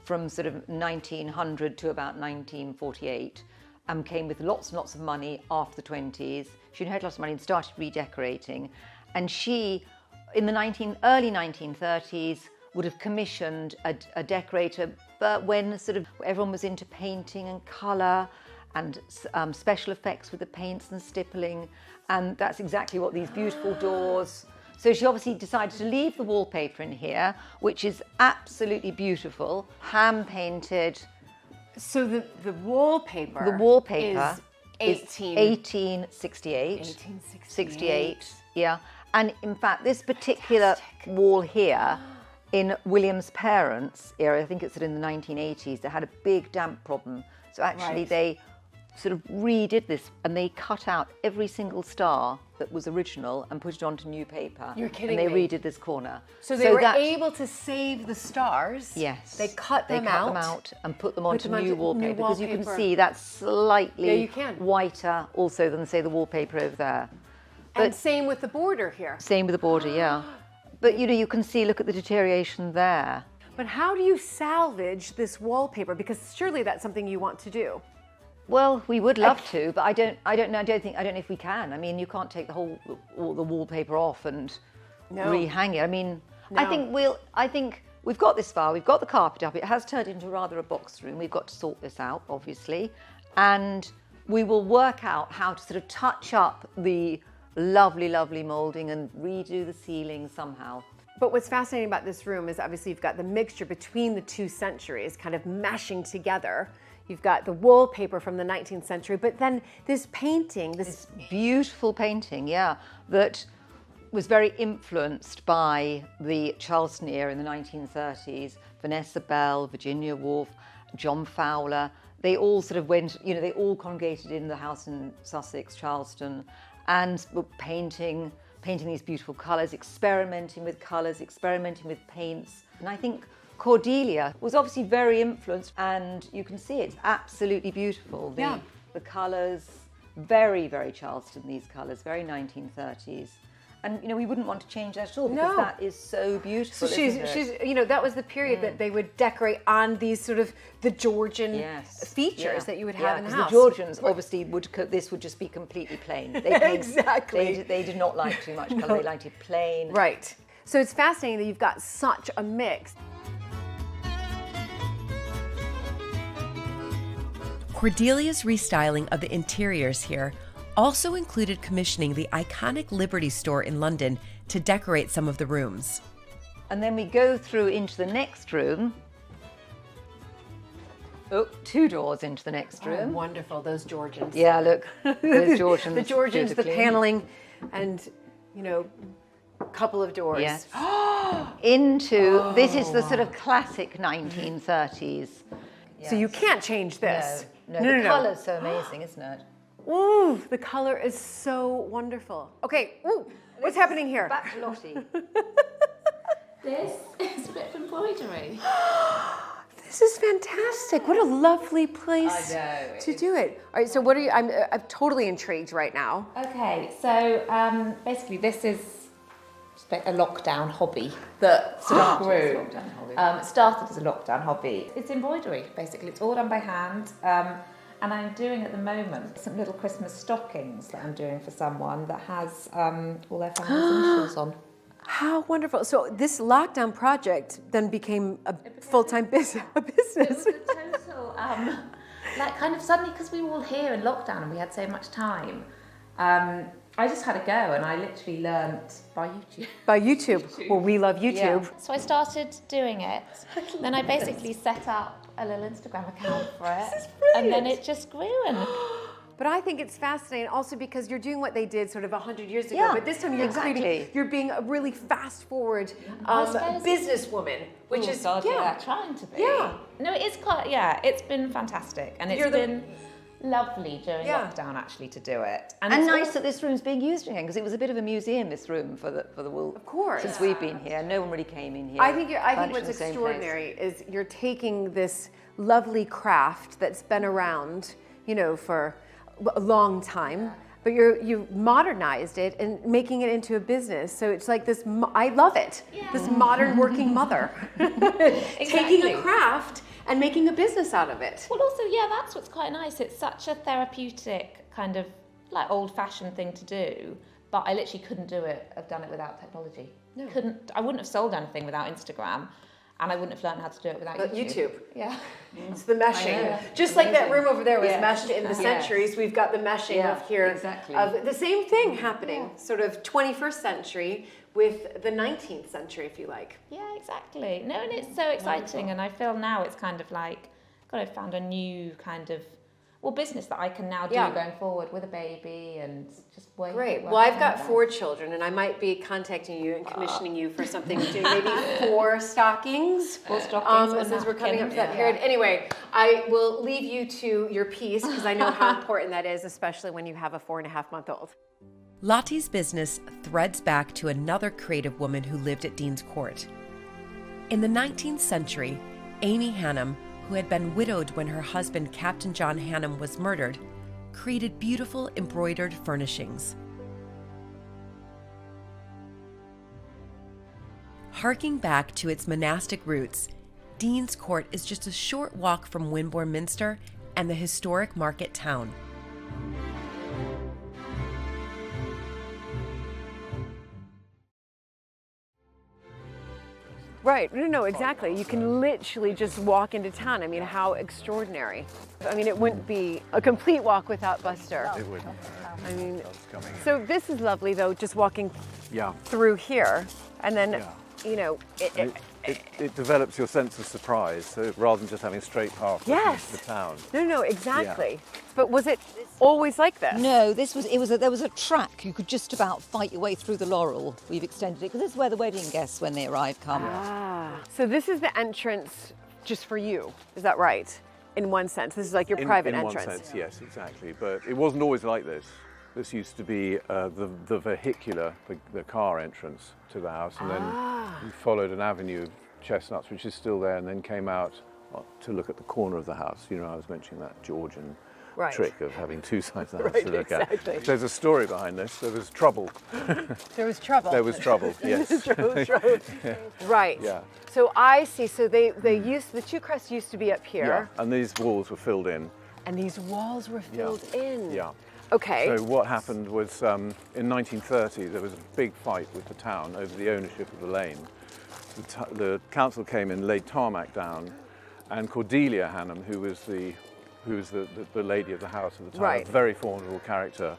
from sort of 1900 to about 1948, came with lots and lots of money after the 20s. She had lots of money and started redecorating. And she, in the early 1930s, would have commissioned a decorator, but when sort of everyone was into painting and colour and special effects with the paints and stippling, and that's exactly what these beautiful doors. So she obviously decided to leave the wallpaper in here, which is absolutely beautiful, hand-painted. So the wallpaper. The wallpaper is is 1868. 68, yeah. And in fact, this particular wall here, in William's parents' era, I think it's in the 1980s, they had a big damp problem. So actually they sort of redid this and they cut out every single star that was original and put it onto new paper. You're kidding And they me. redid this corner. So they were able to save the stars. Yes. They cut them out and put them onto them onto new new wallpaper because you can wallpaper. see that's slightly Yeah, you can. whiter also than, say, the wallpaper over there. And same with the border here. Same with the border, yeah. But you know, you can see, look at the deterioration there. But how do you salvage this wallpaper? Because surely that's something you want to do. Well, we would love to, but I don't know if we can. I mean, you can't take all the wallpaper off and rehang it. I mean, I think we've got this far. We've got the carpet up. It has turned into rather a box room. We've got to sort this out, obviously. And we will work out how to sort of touch up the lovely, lovely moulding and redo the ceiling somehow. But what's fascinating about this room is obviously you've got the mixture between the two centuries kind of mashing together. You've got the wallpaper from the 19th century, but then this painting, this beautiful painting, yeah, that was very influenced by the Charleston era in the 1930s. Vanessa Bell, Virginia Woolf, John Fowler, they all sort of went, you know, they all congregated in the house in Sussex, Charleston, and were painting these beautiful colours, experimenting with paints. And I think Cordelia was obviously very influenced, and you can see it's absolutely beautiful. The colours, very, very Charleston, these colours, very 1930s. And, you know, we wouldn't want to change that at all because that is so beautiful. So she's, you know, that was the period that they would decorate on these sort of the Georgian features that you would have in the house. The Georgians obviously this would just be completely plain. They Exactly. They did not like too much colour. They liked it plain. Right. So it's fascinating that you've got such a mix. Cordelia's restyling of the interiors here also included commissioning the iconic Liberty store in London to decorate some of the rooms. And then we go through into the next room. Oh, 2 doors into the next room. Oh, wonderful, those Georgians. Yeah, look, those Georgians. The Georgians, the paneling, and, you know, a couple of doors. Yes. This is the sort of classic 1930s. So you can't change this. No, the colour's so amazing, isn't it? Ooh, the color is so wonderful. Okay, ooh, what's happening here? Back to Lottie. This is a bit of embroidery. This is fantastic. What a lovely place to do it. All right, so what are you, I'm totally intrigued right now. Okay, so basically this is a lockdown hobby that sort of grew. It started as a lockdown hobby. It's embroidery, basically. It's all done by hand. And I'm doing at the moment some little Christmas stockings that I'm doing for someone that has all their family's initials on. How wonderful. So this lockdown project then became a full-time business. It was a total, like kind of suddenly, because we were all here in lockdown and we had so much time, I just had a go and I literally learnt by YouTube. By YouTube? Well, we love YouTube. Yeah. So I started doing it. Then I basically set up a little Instagram account for it. This is brilliant. And then it just grew. And but I think it's fascinating also because you're doing what they did sort of 100 years ago, but this time you're being a really fast forward businesswoman, which is trying to be. Yeah. No, it is quite, it's been fantastic. And it's been lovely during lockdown actually to do it. And nice that this room's being used again because it was a bit of a museum, this room for the wool. Of course. Since we've been here, no one really came in here. I think what's extraordinary is you're taking this lovely craft that's been around, you know, for a long time, but you've modernized it and making it into a business. So it's like this, I love it, this modern working mother. Taking a craft and making a business out of it. Well, also, that's what's quite nice. It's such a therapeutic kind of like old-fashioned thing to do, but I literally couldn't have done it without technology. No. I wouldn't have sold anything without Instagram, and I wouldn't have learned how to do it without YouTube. Yeah. It's the meshing. Just like that room over there was meshed in the centuries, we've got the meshing of here. Exactly. Of the same thing happening, sort of 21st century with the 19th century, if you like. Yeah, exactly. No, and it's so exciting, and I feel now it's kind of like, God, I've found a new kind of business that I can now do going forward with a baby and just work. Great. Well, I've got 4 children, and I might be contacting you and commissioning you for something, doing maybe 4 stockings. 4 stockings. Since we're coming up to that period. Anyway, I will leave you to your piece because I know how important that is, especially when you have a 4.5-month-old. Lottie's business threads back to another creative woman who lived at Dean's Court. In the 19th century, Amy Hannum, who had been widowed when her husband, Captain John Hannum, was murdered, created beautiful embroidered furnishings. Harking back to its monastic roots, Dean's Court is just a short walk from Wimborne Minster and the historic market town. Right, no, exactly. You can literally just walk into town. I mean, how extraordinary. I mean, it wouldn't be a complete walk without Buster. It wouldn't. I mean, so this is lovely though, just walking through here. And then, you know, it develops your sense of surprise. So rather than just having a straight path Yes. to the town. No, exactly. But was it always like this? No, there was a track. You could just about fight your way through the laurel. We've extended it because this is where the wedding guests, when they arrive, come. So this is the entrance just for you, is that right? In one sense, this is like your private entrance. In one sense, yes, exactly. But it wasn't always like this. This used to be the vehicular, the car entrance to the house, and then we followed an avenue of chestnuts, which is still there, and then came out to look at the corner of the house. You know, I was mentioning that Georgian trick of having two sides of the house to look at. There's a story behind this. There was trouble. There was trouble. There was trouble, yes. Right. Yeah. So I see. So they used, the two crests used to be up here. Yeah, and these walls were filled in. And these walls were filled in. Yeah. Okay. So what happened was in 1930 there was a big fight with the town over the ownership of the lane. The council came in, laid tarmac down, and Cordelia Hannam, who was the lady of the house at the time, a very formidable character,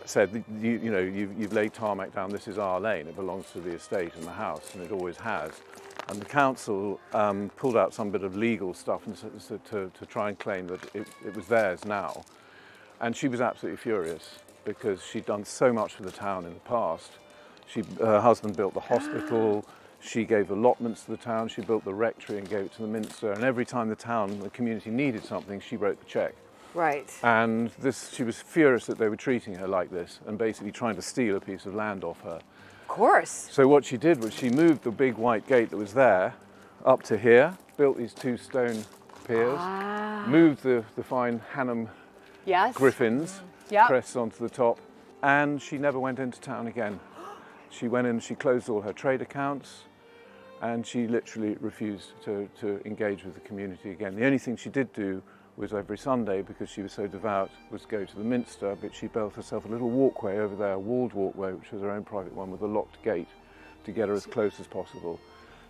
said, you've laid tarmac down, this is our lane, it belongs to the estate and the house, and it always has. And the council pulled out some bit of legal stuff and to try and claim that it was theirs now. And she was absolutely furious because she'd done so much for the town in the past. Her husband built the hospital, she gave allotments to the town, she built the rectory and gave it to the minster, and every time the community needed something, she wrote the cheque. Right. And she was furious that they were treating her like this and basically trying to steal a piece of land off her. Of course. So what she did was she moved the big white gate that was there up to here, built these two stone piers, moved the fine Hannam griffins, crests onto the top, and she never went into town again. She went in, she closed all her trade accounts, and she literally refused to engage with the community again. The only thing she did do was every Sunday, because she was so devout, was go to the minster, but she built herself a little walkway over there, a walled walkway, which was her own private one with a locked gate, to get her as close as possible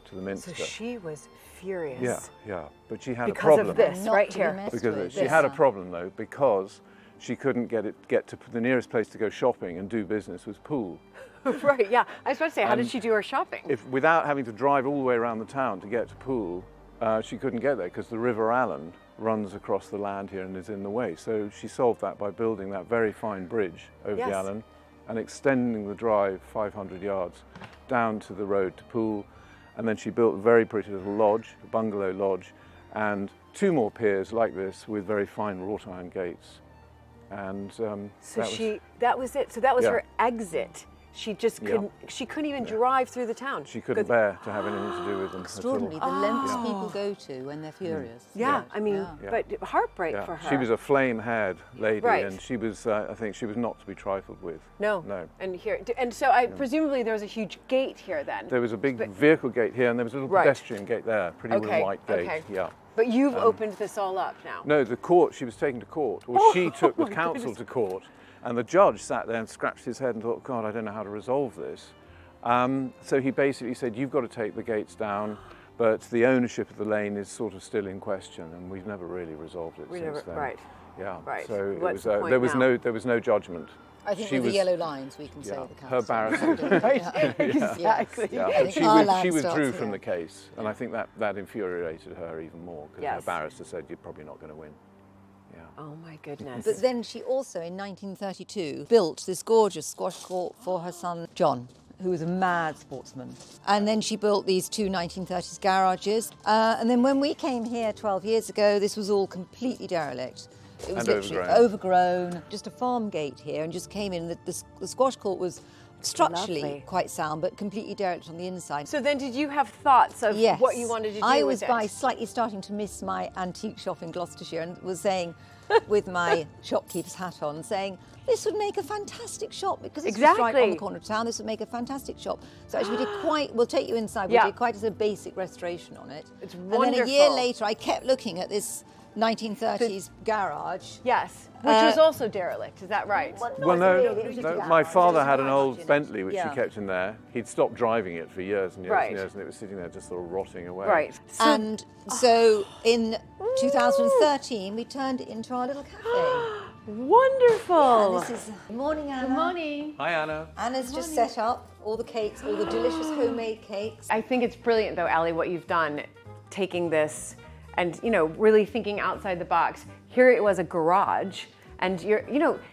to the minster. So she was furious. Yeah, but she had because a problem. Of this, right here. Because she had a problem though, because she couldn't get to the nearest place to go shopping and do business was Poole. Right, yeah. I was about to say, how did she do her shopping? Without having to drive all the way around the town to get to Poole, she couldn't get there because the River Allen runs across the land here and is in the way. So she solved that by building that very fine bridge over the Allen and extending the drive 500 yards down to the road to Poole. And then she built a very pretty little lodge, a bungalow lodge, and two more piers like this with very fine wrought iron gates. And that was it. So that was her exit. She just couldn't. She couldn't even drive through the town. She couldn't bear to have anything to do with them. Extraordinary, the lengths people go to when they're furious. I mean, but heartbreak for her. She was a flame-haired lady, and she was. I think she was not to be trifled with. No. And so presumably there was a huge gate here then. There was a big vehicle gate here, and there was a little pedestrian gate there, pretty little white gate. Okay. Yeah. But you've opened this all up now. No, the court. She was taken to court, or she took the council to court. And the judge sat there and scratched his head and thought, God, I don't know how to resolve this. So he basically said, you've got to take the gates down, but the ownership of the lane is sort of still in question, and we've never really resolved it since then. Right. Yeah. Right. So What's it was, there was no judgment. I think with the yellow lines, we can say the council. Her barrister. Exactly. Yeah. She withdrew from the case, and I think that infuriated her even more, because her barrister said, you're probably not going to win. Oh my goodness. But then she also, in 1932, built this gorgeous squash court for her son, John, who was a mad sportsman. And then she built these two 1930s garages. And then when we came here 12 years ago, this was all completely derelict. It was literally overgrown, just a farm gate here, and just came in. The squash court was structurally quite sound, but completely derelict on the inside. So then did you have thoughts of what you wanted to do I with was by slightly starting to miss my antique shop in Gloucestershire, and was saying, with my shopkeeper's hat on, saying, this would make a fantastic shop, because it's just right on the corner of town, this would make a fantastic shop. So actually we did we'll take you inside, we did quite as a basic restoration on it. It's wonderful. And then a year later, I kept looking at this 1930s garage. Yes, which was also derelict, is that right? Well, no, my father had an old Bentley which he kept in there. He'd stopped driving it for years and years and years, and it was sitting there just sort of rotting away. Right. And so in 2013, we turned it into our little cafe. Wonderful. Yeah, this is... Good morning, Anna. Good morning. Hi, Anna. Anna's just set up all the cakes, all the delicious homemade cakes. I think it's brilliant though, Ali, what you've done, taking this and, you know, really thinking outside the box. Here it was a garage, and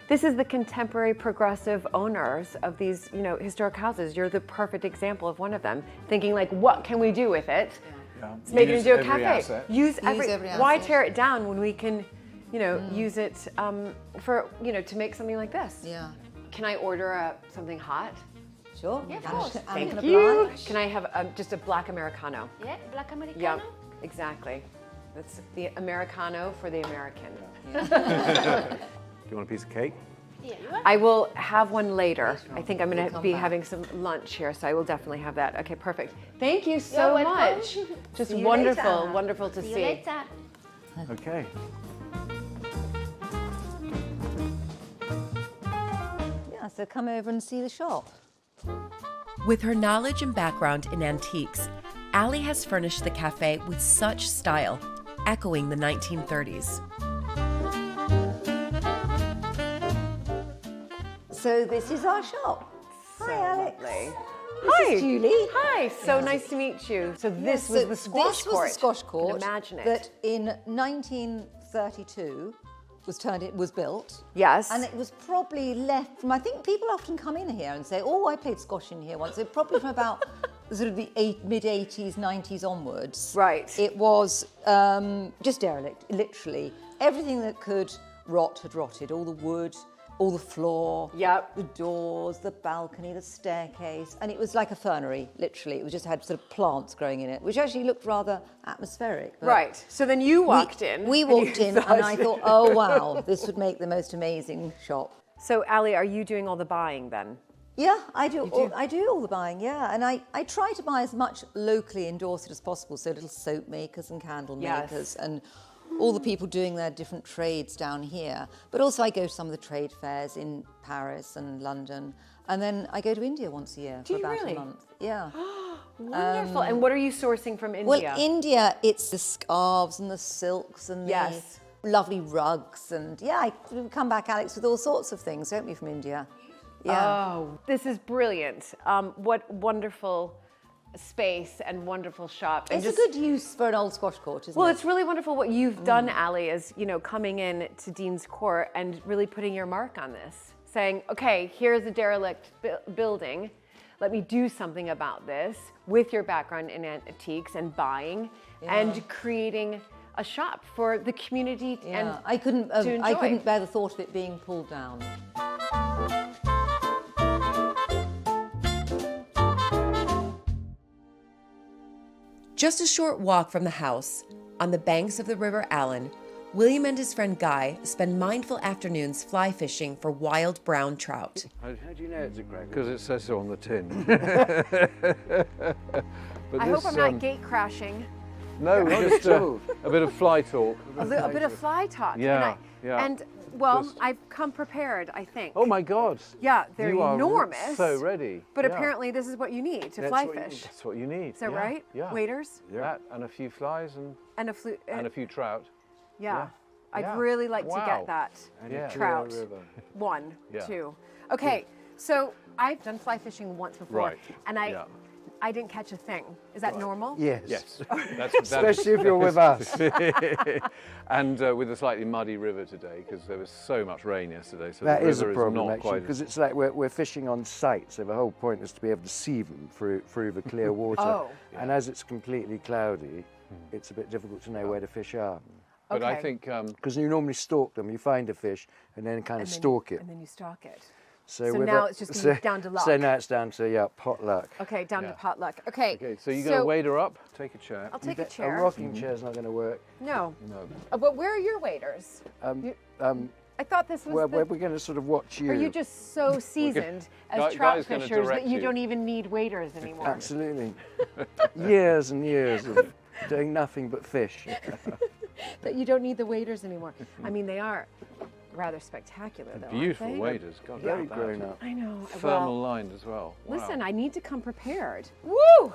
this is the contemporary progressive owners of these, historic houses. You're the perfect example of one of them, thinking like, what can we do with it? Yeah. Make it into a every cafe. asset. Use every Why asset. tear it down when we can, use it for, to make something like this? Yeah. Can I order something hot? Sure. Yeah, of course. Thank Thank you. Can I have just a black Americano? Yeah, black Americano. Yep, exactly. That's the Americano for the American. Do you want a piece of cake? Yeah, you are. I will have one later. I think I'm going to be having some lunch here, so I will definitely have that. Okay, perfect. Thank you so You're welcome. much. Just See you wonderful, later. wonderful to See you see. later. Okay. Yeah, so come over and see the shop. With her knowledge and background in antiques, Ali has furnished the cafe with such style, echoing the 1930s. So this is our shop. Hi, Alex. Lovely. This Hi. is Julie. Hi, so nice to meet you. So this was the squash court. This was the squash court. I can imagine it. That in 1932 was built. Yes. And it was probably left from, I think people often come in here and say, oh, I played squash in here once. So probably from about sort of the mid-80s, 90s onwards. Right. It was just derelict, literally. Everything that could rot had rotted. All the wood, all the floor, Yep. the doors, the balcony, the staircase. And it was like a fernery, literally. It was just had sort of plants growing in it, which actually looked rather atmospheric. But Right. So then you walked in. We and you walked in and I thought, oh, wow, this would make the most amazing shop. So Ali, are you doing all the buying then? Yeah, I do all the buying, yeah. And I try to buy as much locally in Dorset as possible, so little soap makers and candle Yes. makers and all the people doing their different trades down here. But also I go to some of the trade fairs in Paris and London. And then I go to India once a year Do for you about really? a month. Yeah. Wonderful. And what are you sourcing from India? Well, India, it's the scarves and the silks and Yes. the lovely rugs. And yeah, I come back, Alex, with all sorts of things, don't we, from India? Yeah. Oh, this is brilliant. What wonderful space and wonderful shop. And It's a good use for an old squash court, isn't Well, it? it's really wonderful what you've done, Ali, is, coming in to Dean's Court and really putting your mark on this, saying, okay, here's a derelict building. Let me do something about this with your background in antiques and buying and creating a shop for the community and I couldn't to enjoy. bear the thought of it being pulled down. Just a short walk from the house, on the banks of the River Allen, William and his friend Guy spend mindful afternoons fly fishing for wild brown trout. How do you know it's a cracking? Because it says so on the tin. I hope I'm not gate crashing. No, just a bit of fly talk. A bit of fly talk. Yeah, yeah. And, well, I've come prepared, I think. Oh my God. Yeah, they're You are enormous. so ready. But Yeah. apparently this is what you need to fly fish. That's what you need. Is that Yeah, right? Yeah. Waiters? That and a few flies And a flute. and a few trout. Yeah. I'd Yeah. really like to Wow. get that. And Yeah. a clear Trout. river. One, Yeah. two. Okay, so I've done fly fishing once before. Right. And Yeah. I didn't catch a thing. Is that normal? Yes. Yes. Especially if you're with us. And with a slightly muddy river today because there was so much rain yesterday. So That the is a river problem, not actually, quite because it's like we're fishing on sight, so the whole point is to be able to see them through the clear water. Oh. And as it's completely cloudy, it's a bit difficult to know where the fish are. But I Okay. think Because you normally stalk them, you find a fish and then kind of stalk it. And then you stalk it. So So with now that- it's just gonna be down to luck. So now it's down to, pot luck. Okay, down Yeah. to potluck. Okay. okay. So you're going to wade her up. Take a chair. I'll take a A chair. rocking chair's not going to work. No. No. But where are your waiters? I thought this was We're the... going to sort of watch you. Are you just so seasoned as Guy's trout gonna fishers direct that you you. don't even need waiters anymore? Absolutely. Years and years of doing nothing but fish. That you don't need the waiters anymore. I mean, they are rather spectacular, though. Beautiful aren't they? waders. God, Very look at grown that. up. I know. Thermal lined as well. Wow. Listen, I need to come prepared. Woo!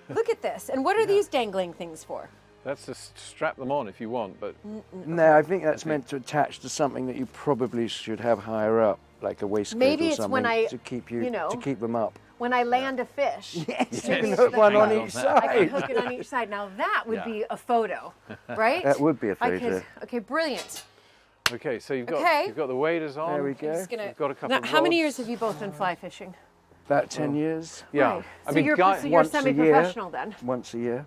Look at this. And what are these dangling things for? That's to strap them on if you want, but No, I think that's meant to attach to something that you probably should have higher up, like a waistcoat Maybe or it's something, when I, to keep you know, to keep them up. when I land a fish. Yes, you can hook one on each I can side. hook it on each side. Now that would be a photo, right? That would be a I photo. could, okay, brilliant. Okay, so you've got Okay. you've got the waders on. There we go. Just gonna, You've got a couple now, of how many rods. years have you both been fly fishing? About 10 years. Yeah. Right. I So mean, you're, Guy, so you're once a year. semi-professional then? Once a year.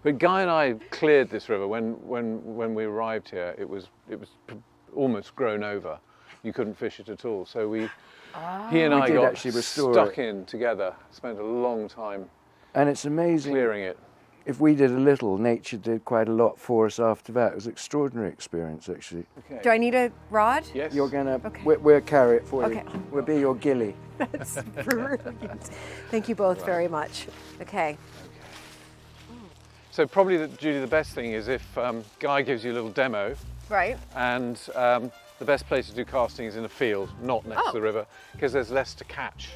but Guy and I cleared this river when we arrived here. It was almost grown over. You couldn't fish it at all. So he and I did got actually restore stuck it. in together. Spent a long time And it's amazing. clearing it. If we did a little, nature did quite a lot for us after that. It was an extraordinary experience, actually. Okay. Do I need a rod? Yes. You're gonna, Okay. we'll carry it for Okay. you. We'll be your gilly. That's brilliant. Thank you both very much. Okay. So probably, Judy, the best thing is if Guy gives you a little demo, Right. and the best place to do casting is in a field, not next to the river, because there's less to catch.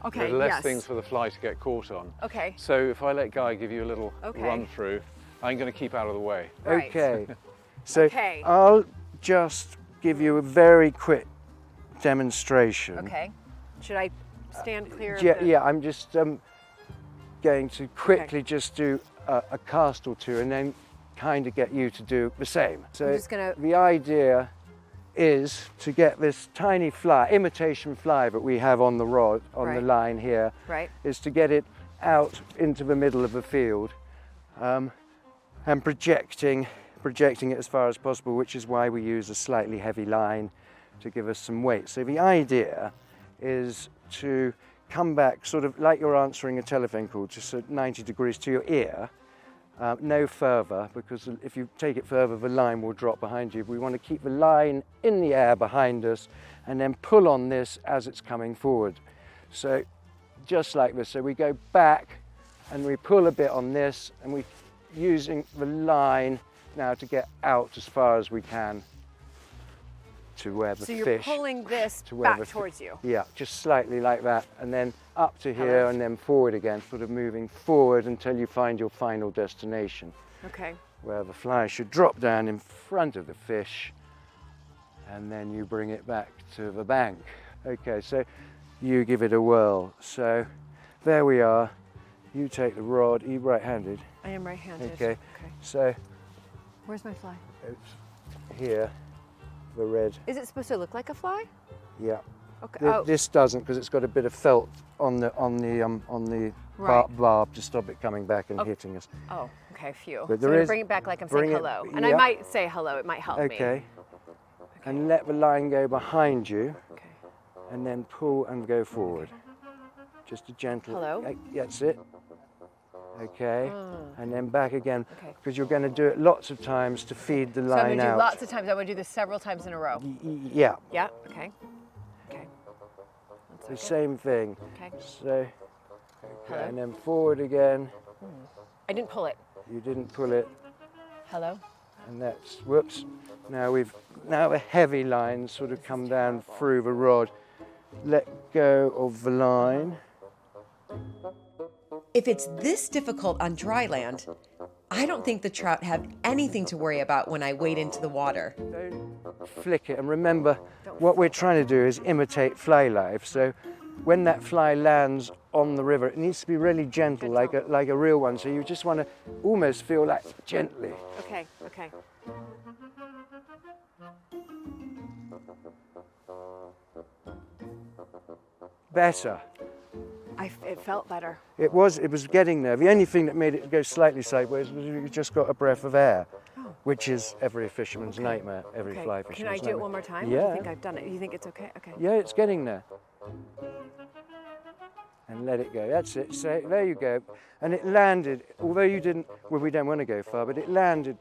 Okay, There's less yes. things for the fly to get caught on. Okay. So if I let Guy give you a little Okay. run through, I'm going to keep out of the way. Right. Okay. So Okay. I'll just give you a very quick demonstration. Okay. Should I stand clear Yeah, of the... yeah, I'm just going to quickly just do a cast or two and then kind of get you to do the same. So just gonna- the idea is to get this tiny fly, imitation fly that we have on the rod, on the Right. line here, Right. is to get it out into the middle of the field and projecting it as far as possible, which is why we use a slightly heavy line to give us some weight. So the idea is to come back sort of like you're answering a telephone call, just at 90 degrees to your ear, no further, because if you take it further, the line will drop behind you. We want to keep the line in the air behind us and then pull on this as it's coming forward. So just like this. So we go back and we pull a bit on this, and we're using the line now to get out as far as we can to where the So you're fish, pulling this to where back the towards you. yeah, just slightly like that, and then up to here Hello. and then forward again, sort of moving forward until you find your final destination, Okay. where the fly should drop down in front of the fish, and then you bring it back to the bank. Okay, so you give it a whirl. So there we are. You take the rod. Are you right-handed? I am right-handed. Okay. So Where's my fly? it's here, the red. Is it supposed to look like a fly? Yeah. Okay. Oh, This doesn't, because it's got a bit of felt on the Right. barb to stop it coming back and Okay. hitting us. oh, okay, phew. But So there I'm gonna is- bring it back like I'm saying bring it- hello. And I yeah. might say hello, it might help me. Okay. And let the line go behind you, Okay. and then pull and go forward. Just a gentle. Hello? That's it. Okay. And then back again, Okay. because you're going to do it lots of times to feed the So I'm line gonna do out. lots of times. I would do this several times in a row. Yeah. Yeah, okay. Okay. The same thing. Okay. So. Okay, Hello? and then forward again. I didn't pull it. You didn't pull it. Hello? And that's, whoops. Now the heavy lines sort of come down through the rod. Let go of the line. If it's this difficult on dry land, I don't think the trout have anything to worry about when I wade into the water. Don't flick it, and remember what we're trying to do is imitate fly life. So when that fly lands on the river, it needs to be really gentle, like a real one. So you just want to almost feel like gently. Okay, okay. Better. It felt better. It was getting there. The only thing that made it go slightly sideways was you just got a breath of air, which is every fisherman's nightmare, every Okay. fly Can fisherman's I do it nightmare. one more time? Yeah. I think I've done it. You think it's okay? Okay. Yeah, it's getting there. And let it go. That's it. So there you go. And it landed, although you didn't, well, we don't want to go far, but it landed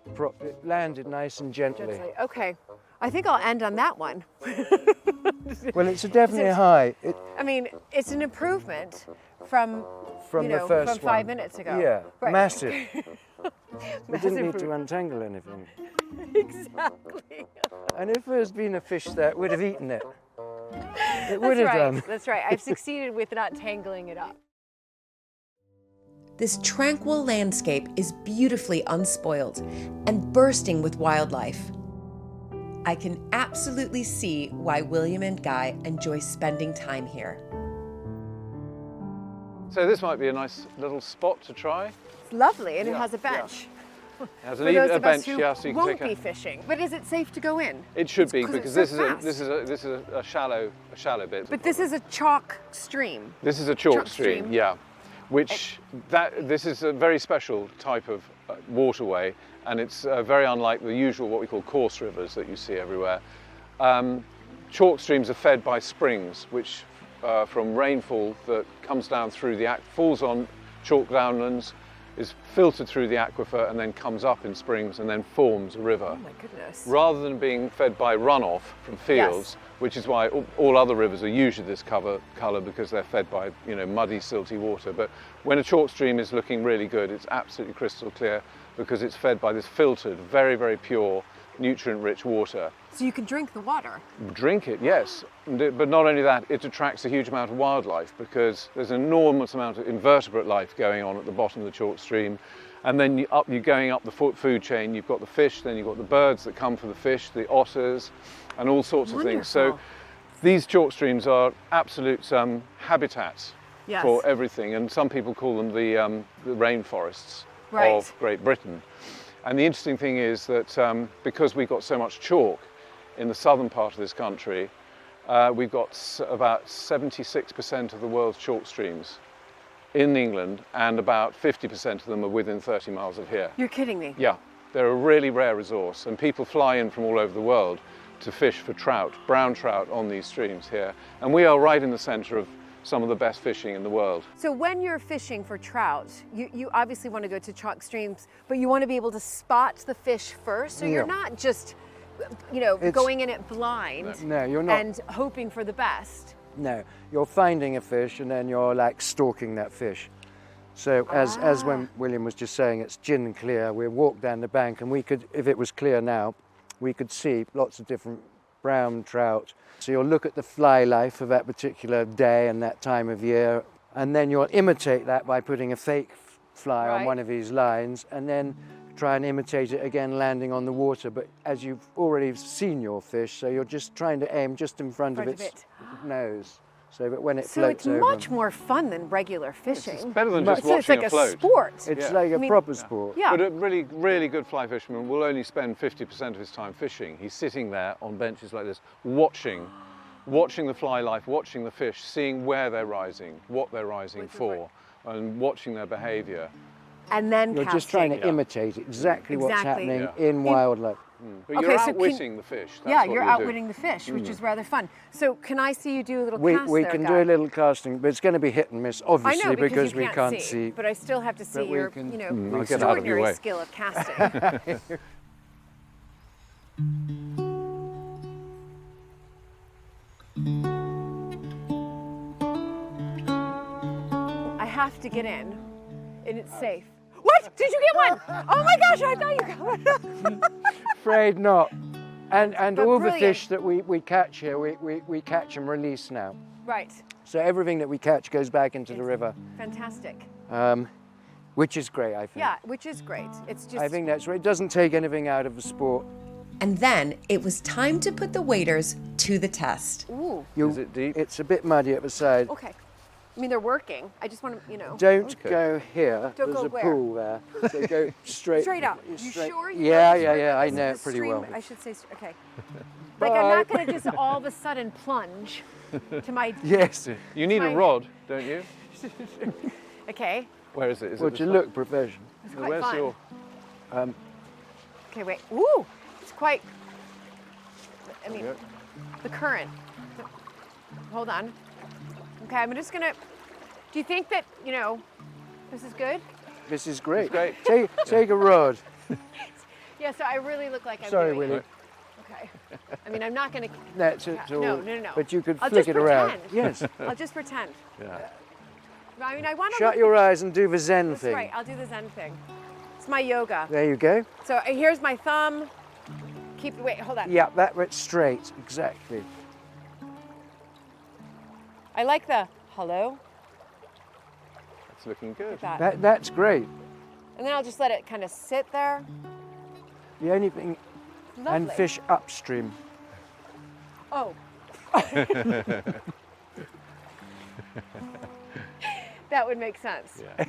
nice and gently. Okay. I think I'll end on that one. Well, it's definitely a high. I mean, it's an improvement from From you the know, first from 5 one. minutes ago. Yeah, Right. massive. We didn't need Massive to untangle anything. Exactly. And if there's been a fish there, it would have eaten it. It would That's have right. done. That's right. I've succeeded with not tangling it up. This tranquil landscape is beautifully unspoiled and bursting with wildlife. I can absolutely see why William and Guy enjoy spending time here. So this might be a nice little spot to try. It's lovely, and it Yeah, has a bench. It has For those a of us bench, who yeah, so you can won't take be fishing. But is it safe to go in? It should be, 'Cause because it's this so is fast. this is a shallow bit. But this is a chalk stream. This is a chalk stream, yeah. This is a very special type of waterway, and it's very unlike the usual what we call coarse rivers that you see everywhere. Chalk streams are fed by springs, which from rainfall that comes down through falls on chalk downlands, is filtered through the aquifer and then comes up in springs and then forms a river. Oh my goodness. Rather than being fed by runoff from fields, which is why all other rivers are usually this colour because they're fed by muddy, silty water. But when a chalk stream is looking really good, it's absolutely crystal clear because it's fed by this filtered, very, very pure, nutrient-rich water. So you can drink the water? Drink it, yes. But not only that, it attracts a huge amount of wildlife because there's an enormous amount of invertebrate life going on at the bottom of the chalk stream. And then you're going up the food chain, you've got the fish, then you've got the birds that come for the fish, the otters, and all sorts of things. So these chalk streams are absolute habitats for everything, and some people call them the rainforests of Great Britain. And the interesting thing is that because we've got so much chalk in the southern part of this country, we've got about 76% of the world's chalk streams in England, and about 50% of them are within 30 miles of here. You're kidding me? Yeah, they're a really rare resource, and people fly in from all over the world to fish for trout, brown trout on these streams here. And we are right in the centre of some of the best fishing in the world. So when you're fishing for trout, you obviously want to go to chalk streams, but you want to be able to spot the fish first, so you're not just, going in it blind No, you're not. and hoping for the best. No, you're finding a fish and then you're like stalking that fish. So as when William was just saying, it's gin clear. We walked down the bank and we could, if it was clear now, we could see lots of different brown trout. So you'll look at the fly life of that particular day and that time of year, and then you'll imitate that by putting a fake fly on one of these lines and then try and imitate it again landing on the water. But as you've already seen your fish, so you're just trying to aim just in front of its nose. So that when it floats over. So it's much more fun than regular fishing. It's better than just watching a float. sport. It's like a proper sport. Yeah. But a really, really good fly fisherman will only spend 50% of his time fishing. He's sitting there on benches like this, watching the fly life, watching the fish, seeing where they're rising, what they're rising for, and watching their behaviour. And then you're just trying to imitate exactly what's happening in wildlife. But you're outwitting the fish. That's you're outwitting the fish, which is rather fun. So can I see you do a little cast We there, can Guy? do a little casting, but it's going to be hit and miss, obviously, I know, because you we can't see. But I still have to see your, I'll get out of your extraordinary way. skill of casting. I have to get in, and it's safe. What? Did you get one? Oh my gosh, I thought you got one. Afraid not. And all brilliant. the fish that we catch here, we catch and release now. Right. So everything that we catch goes back into the river. Fantastic. Which is great, I think. Yeah, which is great. It's just. I think that's right. It doesn't take anything out of the sport. And then it was time to put the waders to the test. Ooh. Is it deep? It's a bit muddy at the side. Okay. I mean, they're working. I just want to, Don't go here. Don't There's go a where? pool there. So go straight. Straight up. You sure? Yeah. I know it pretty well. I should say, okay. Like, I'm not going to just all of a sudden plunge to my. Yes. You need a rod, don't you? Okay. Where is it? Is Well, it to look professional. It's quite Where's fun. your? Okay, wait. Ooh, it's quite. I mean, Yep. the current. Hold on. Okay, I'm just gonna. Do you think that this is good? This is great. It's great. Take a rod. Yeah. So I really look like I'm Sorry, doing Willie. it. Okay. I mean, I'm not gonna. That's it. No. But you could I'll flick just it around. pretend. Yes. I'll just pretend. Yeah. I mean, I want to. Shut your eyes and do the Zen That's thing. right. I'll do the Zen thing. It's my yoga. There you go. So here's my thumb. Wait, hold on. Yeah, that went straight. Exactly. I like the hello. It's looking good. Like that. That's great. And then I'll just let it kind of sit there. The only thing, and Lovely. fish upstream. Oh. That would make sense. Yeah.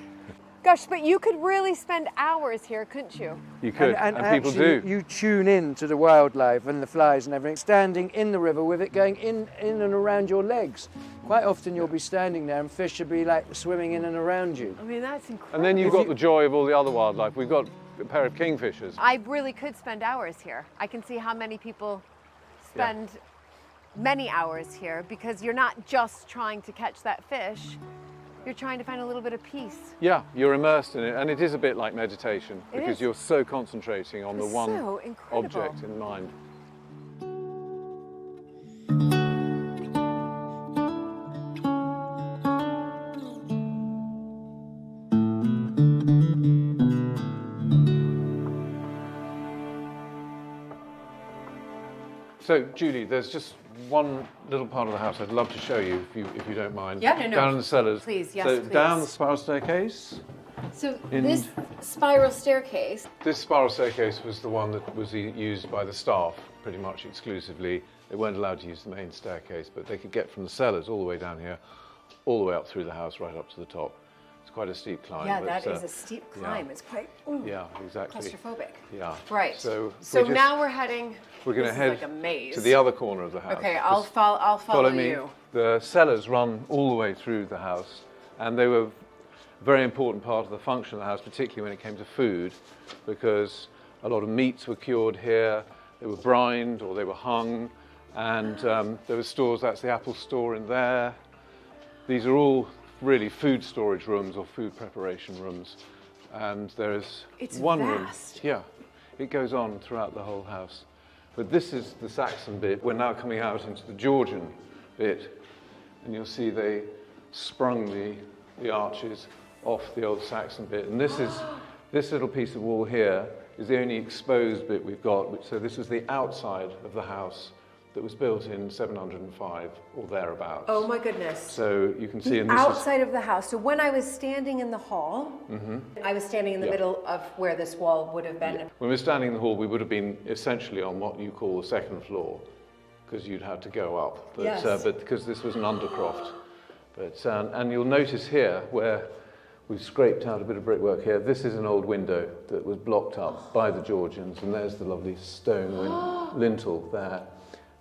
Gosh, but you could really spend hours here, couldn't you? You could, and people actually, do. You tune in to the wildlife and the flies and everything, standing in the river with it going in and around your legs. Quite often you'll be standing there and fish will be like swimming in and around you. I mean, that's incredible. And then you've got the joy of all the other wildlife. We've got a pair of kingfishers. I really could spend hours here. I can see how many people spend many hours here because you're not just trying to catch that fish. You're trying to find a little bit of peace. Yeah, you're immersed in it, and it is a bit like meditation because you're so concentrating on the one object in mind. So, Julie, there's just one little part of the house I'd love to show you if you don't mind. Yeah, no. Down in the cellars. Please, yes, so please. Down the spiral staircase. So this spiral staircase. This spiral staircase was the one that was used by the staff pretty much exclusively. They weren't allowed to use the main staircase, but they could get from the cellars all the way down here, all the way up through the house, right up to the top. It's quite a steep climb. Yeah, but, that is a steep climb. Yeah. It's quite yeah, exactly. claustrophobic. Yeah. Right. So now we're heading. We're going to head like a maze. to the other corner of the house. Okay, I'll follow me. you. The cellars run all the way through the house, and they were a very important part of the function of the house, particularly when it came to food, because a lot of meats were cured here, they were brined or they were hung, and there were stores, that's the apple store in there. These are all really food storage rooms or food preparation rooms, and there is one vast. room. Yeah, it goes on throughout the whole house. But this is the Saxon bit. We're now coming out into the Georgian bit, and you'll see they sprung the arches off the old Saxon bit. And this little piece of wall here is the only exposed bit we've got. So this is the outside of the house that was built in 705 or thereabouts. Oh my goodness. So you can see the outside of the house. So when I was standing in the hall, I was standing in the middle of where this wall would have been. Yeah. When we were standing in the hall, we would have been essentially on what you call the second floor, because you'd had to go up. But, but because this was an undercroft. But, and you'll notice here where we've scraped out a bit of brickwork here. This is an old window that was blocked up by the Georgians, and there's the lovely stone lintel there.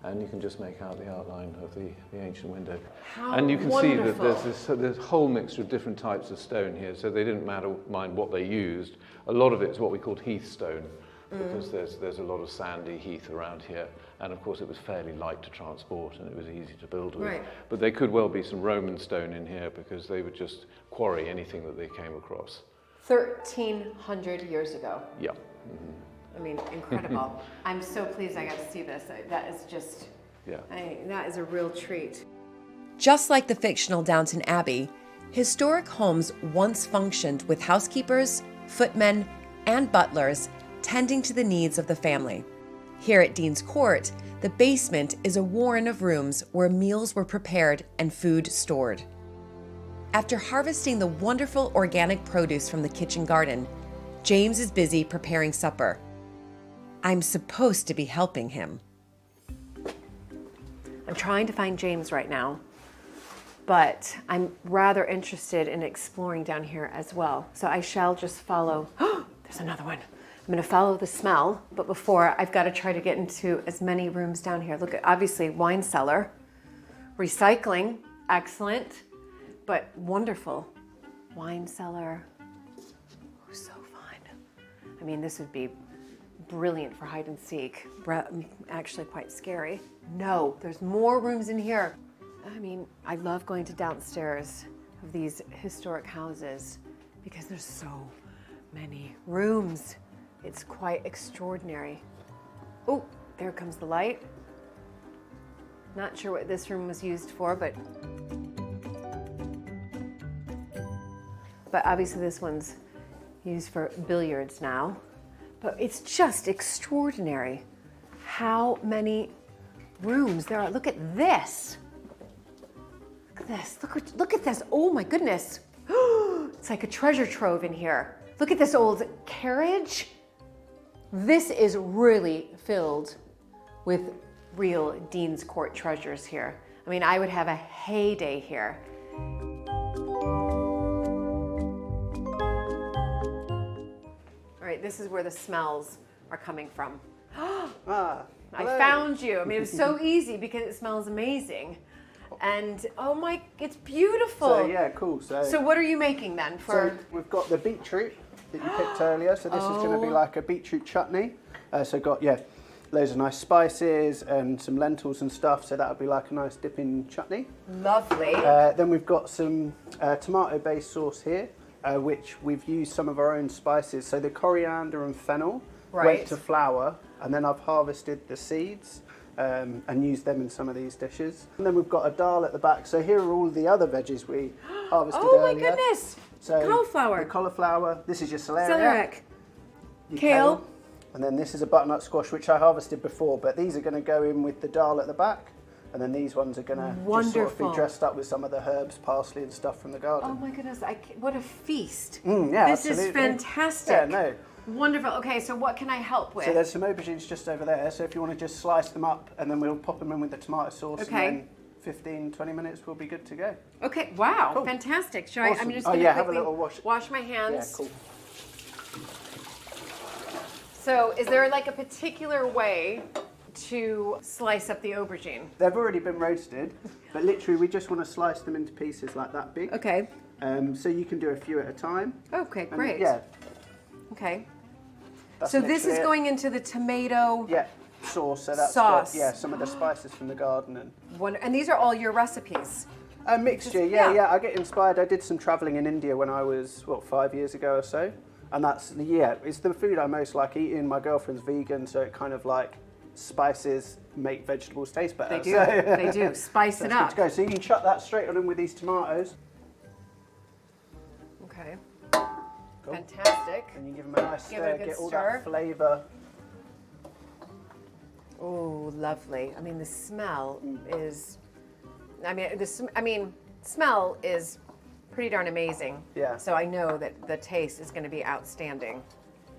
And you can just make out the outline of the ancient window. And you can see that there's this whole mixture of different types of stone here, so they didn't mind what they used. A lot of it is what we called heath stone, because there's a lot of sandy heath around here. And of course it was fairly light to transport and it was easy to build with. Right. But there could well be some Roman stone in here because they would just quarry anything that they came across. 1,300 years ago. Yeah. I mean, incredible. I'm so pleased I got to see this. That is just, that is a real treat. Just like the fictional Downton Abbey, historic homes once functioned with housekeepers, footmen, and butlers tending to the needs of the family. Here at Dean's Court, the basement is a warren of rooms where meals were prepared and food stored. After harvesting the wonderful organic produce from the kitchen garden, James is busy preparing supper. I'm supposed to be helping him. I'm trying to find James right now, but I'm rather interested in exploring down here as well. So I shall just follow. Oh, there's another one. I'm going to follow the smell, but before I've got to try to get into as many rooms down here. Look at, obviously, wine cellar, recycling, excellent, but wonderful. Wine cellar, oh, so fun. I mean, this would be brilliant for hide and seek. Actually quite scary. No, there's more rooms in here. I mean, I love going to downstairs of these historic houses because there's so many rooms. It's quite extraordinary. Oh, there comes the light. Not sure what this room was used for, but obviously this one's used for billiards now. But it's just extraordinary how many rooms there are. Look at this. Look at this. Look at this. Oh my goodness. It's like a treasure trove in here. Look at this old carriage. This is really filled with real Dean's Court treasures here. I mean, I would have a heyday here. this is where the smells are coming from. Ah, I hello. found you. I mean, it was so easy because it smells amazing. And oh my, it's beautiful. So yeah, cool. So what are you making then for? So we've got the beetroot that you picked earlier. So this is going to be like a beetroot chutney. So got loads of nice spices and some lentils and stuff. So that would be like a nice dipping chutney. Lovely. Then we've got some tomato-based sauce here, which we've used some of our own spices. So the coriander and fennel went to flour, and then I've harvested the seeds. And use them in some of these dishes. And then we've got a dal at the back. So here are all the other veggies we harvested earlier. Oh my goodness! So cauliflower. The cauliflower. This is your celeriac. Celeriac. Your Kale. And then this is a butternut squash, which I harvested before. But these are going to go in with the dal at the back. And then these ones are going to just sort of be dressed up with some of the herbs, parsley and stuff from the garden. Oh my goodness, what a feast. Yeah, this absolutely. is fantastic. Yeah, no. Wonderful. Okay, so what can I help with? So there's some aubergines just over there. So if you want to just slice them up, and then we'll pop them in with the tomato sauce. Okay. And then 15, 20 minutes, we'll be good to go. Okay, wow, Cool. fantastic. Should Awesome. I'm just Oh going to yeah, have a little wash my hands. Yeah, cool. So is there like a particular way to slice up the aubergine? They've already been roasted, but literally we just want to slice them into pieces like that big. Okay. So you can do a few at a time. Okay, And great. yeah. Okay. That's So this is literally it. going into the tomato sauce. So that's sauce. got, some of the spices from the garden and these are all your recipes. A mixture, yeah. I get inspired. I did some travelling in India when I was 5 years ago or so, and that's it's the food I most like eating. My girlfriend's vegan, so it kind of like spices make vegetables taste better. They do. They do. Spice it up. Good to go. So you can chuck that straight on in with these tomatoes. Okay. Cool. Fantastic. And you give them a nice Give stir, it a good get all stir. that flavour. Oh, lovely. I mean, the smell is. Smell is pretty darn amazing. Yeah. So I know that the taste is going to be outstanding.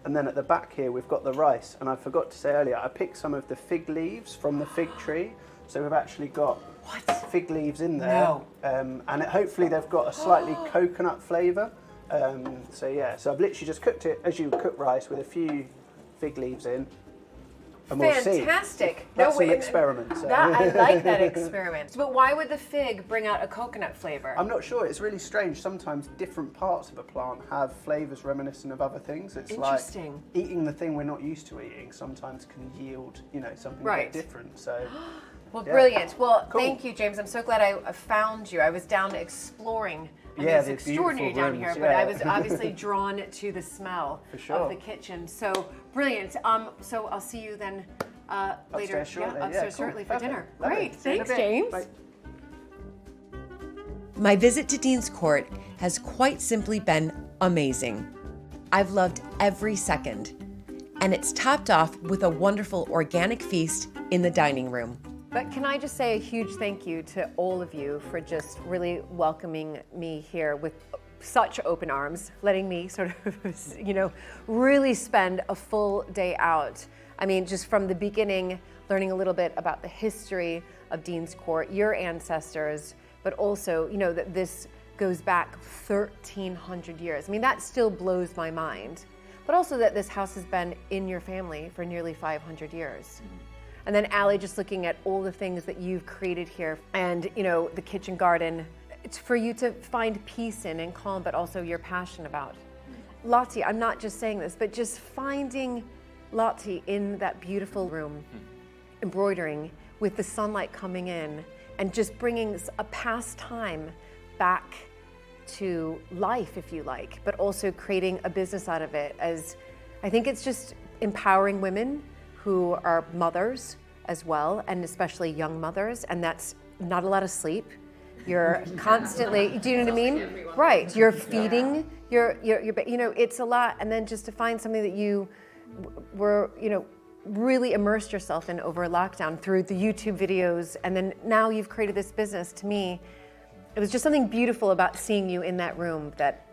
And then at the back here, we've got the rice. And I forgot to say earlier, I picked some of the fig leaves from the fig tree. So we've actually got fig leaves in there. No. And hopefully they've got a slightly coconut flavour. So I've literally just cooked it as you would cook rice with a few fig leaves in. And we'll see. Fantastic. That's an experiment. So. I like that experiment. But why would the fig bring out a coconut flavor? I'm not sure. It's really strange. Sometimes different parts of a plant have flavours reminiscent of other things. It's like eating the thing we're not used to eating sometimes can yield, something a bit different. So. Well, brilliant. Well, Cool. Thank you, James. I'm so glad I found you. I was down exploring. It's the extraordinary beautiful down here, rooms, but I was obviously drawn to the smell of the kitchen. So brilliant. So I'll see you then later. Upstairs shortly. Upstairs Cool. shortly for Perfect. dinner. Lovely. Great. See you in a Thanks, bit. James. Bye. My visit to Dean's Court has quite simply been amazing. I've loved every second, and it's topped off with a wonderful organic feast in the dining room. But can I just say a huge thank you to all of you for just really welcoming me here with such open arms, letting me sort of, really spend a full day out. I mean, just from the beginning, learning a little bit about the history of Dean's Court, your ancestors, but also, that this goes back 1,300 years. I mean, that still blows my mind. But also that this house has been in your family for nearly 500 years. And then Allie, just looking at all the things that you've created here and, the kitchen garden, it's for you to find peace in and calm, but also your passion about. Lottie, I'm not just saying this, but just finding Lottie in that beautiful room, embroidering with the sunlight coming in and just bringing a pastime back to life, if you like, but also creating a business out of it. As I think it's just empowering women who are mothers as well, and especially young mothers, and that's not a lot of sleep. You're constantly, do you know what I mean? Right, you're feeding, you're it's a lot, and then just to find something that you were, really immersed yourself in over lockdown through the YouTube videos, and then now you've created this business. To me, it was just something beautiful about seeing you in that room that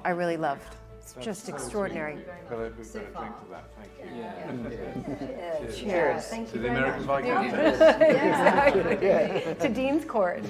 I really loved. It's just extraordinary. Cheers. To the American Viscountess. Exactly. To Dean's Court.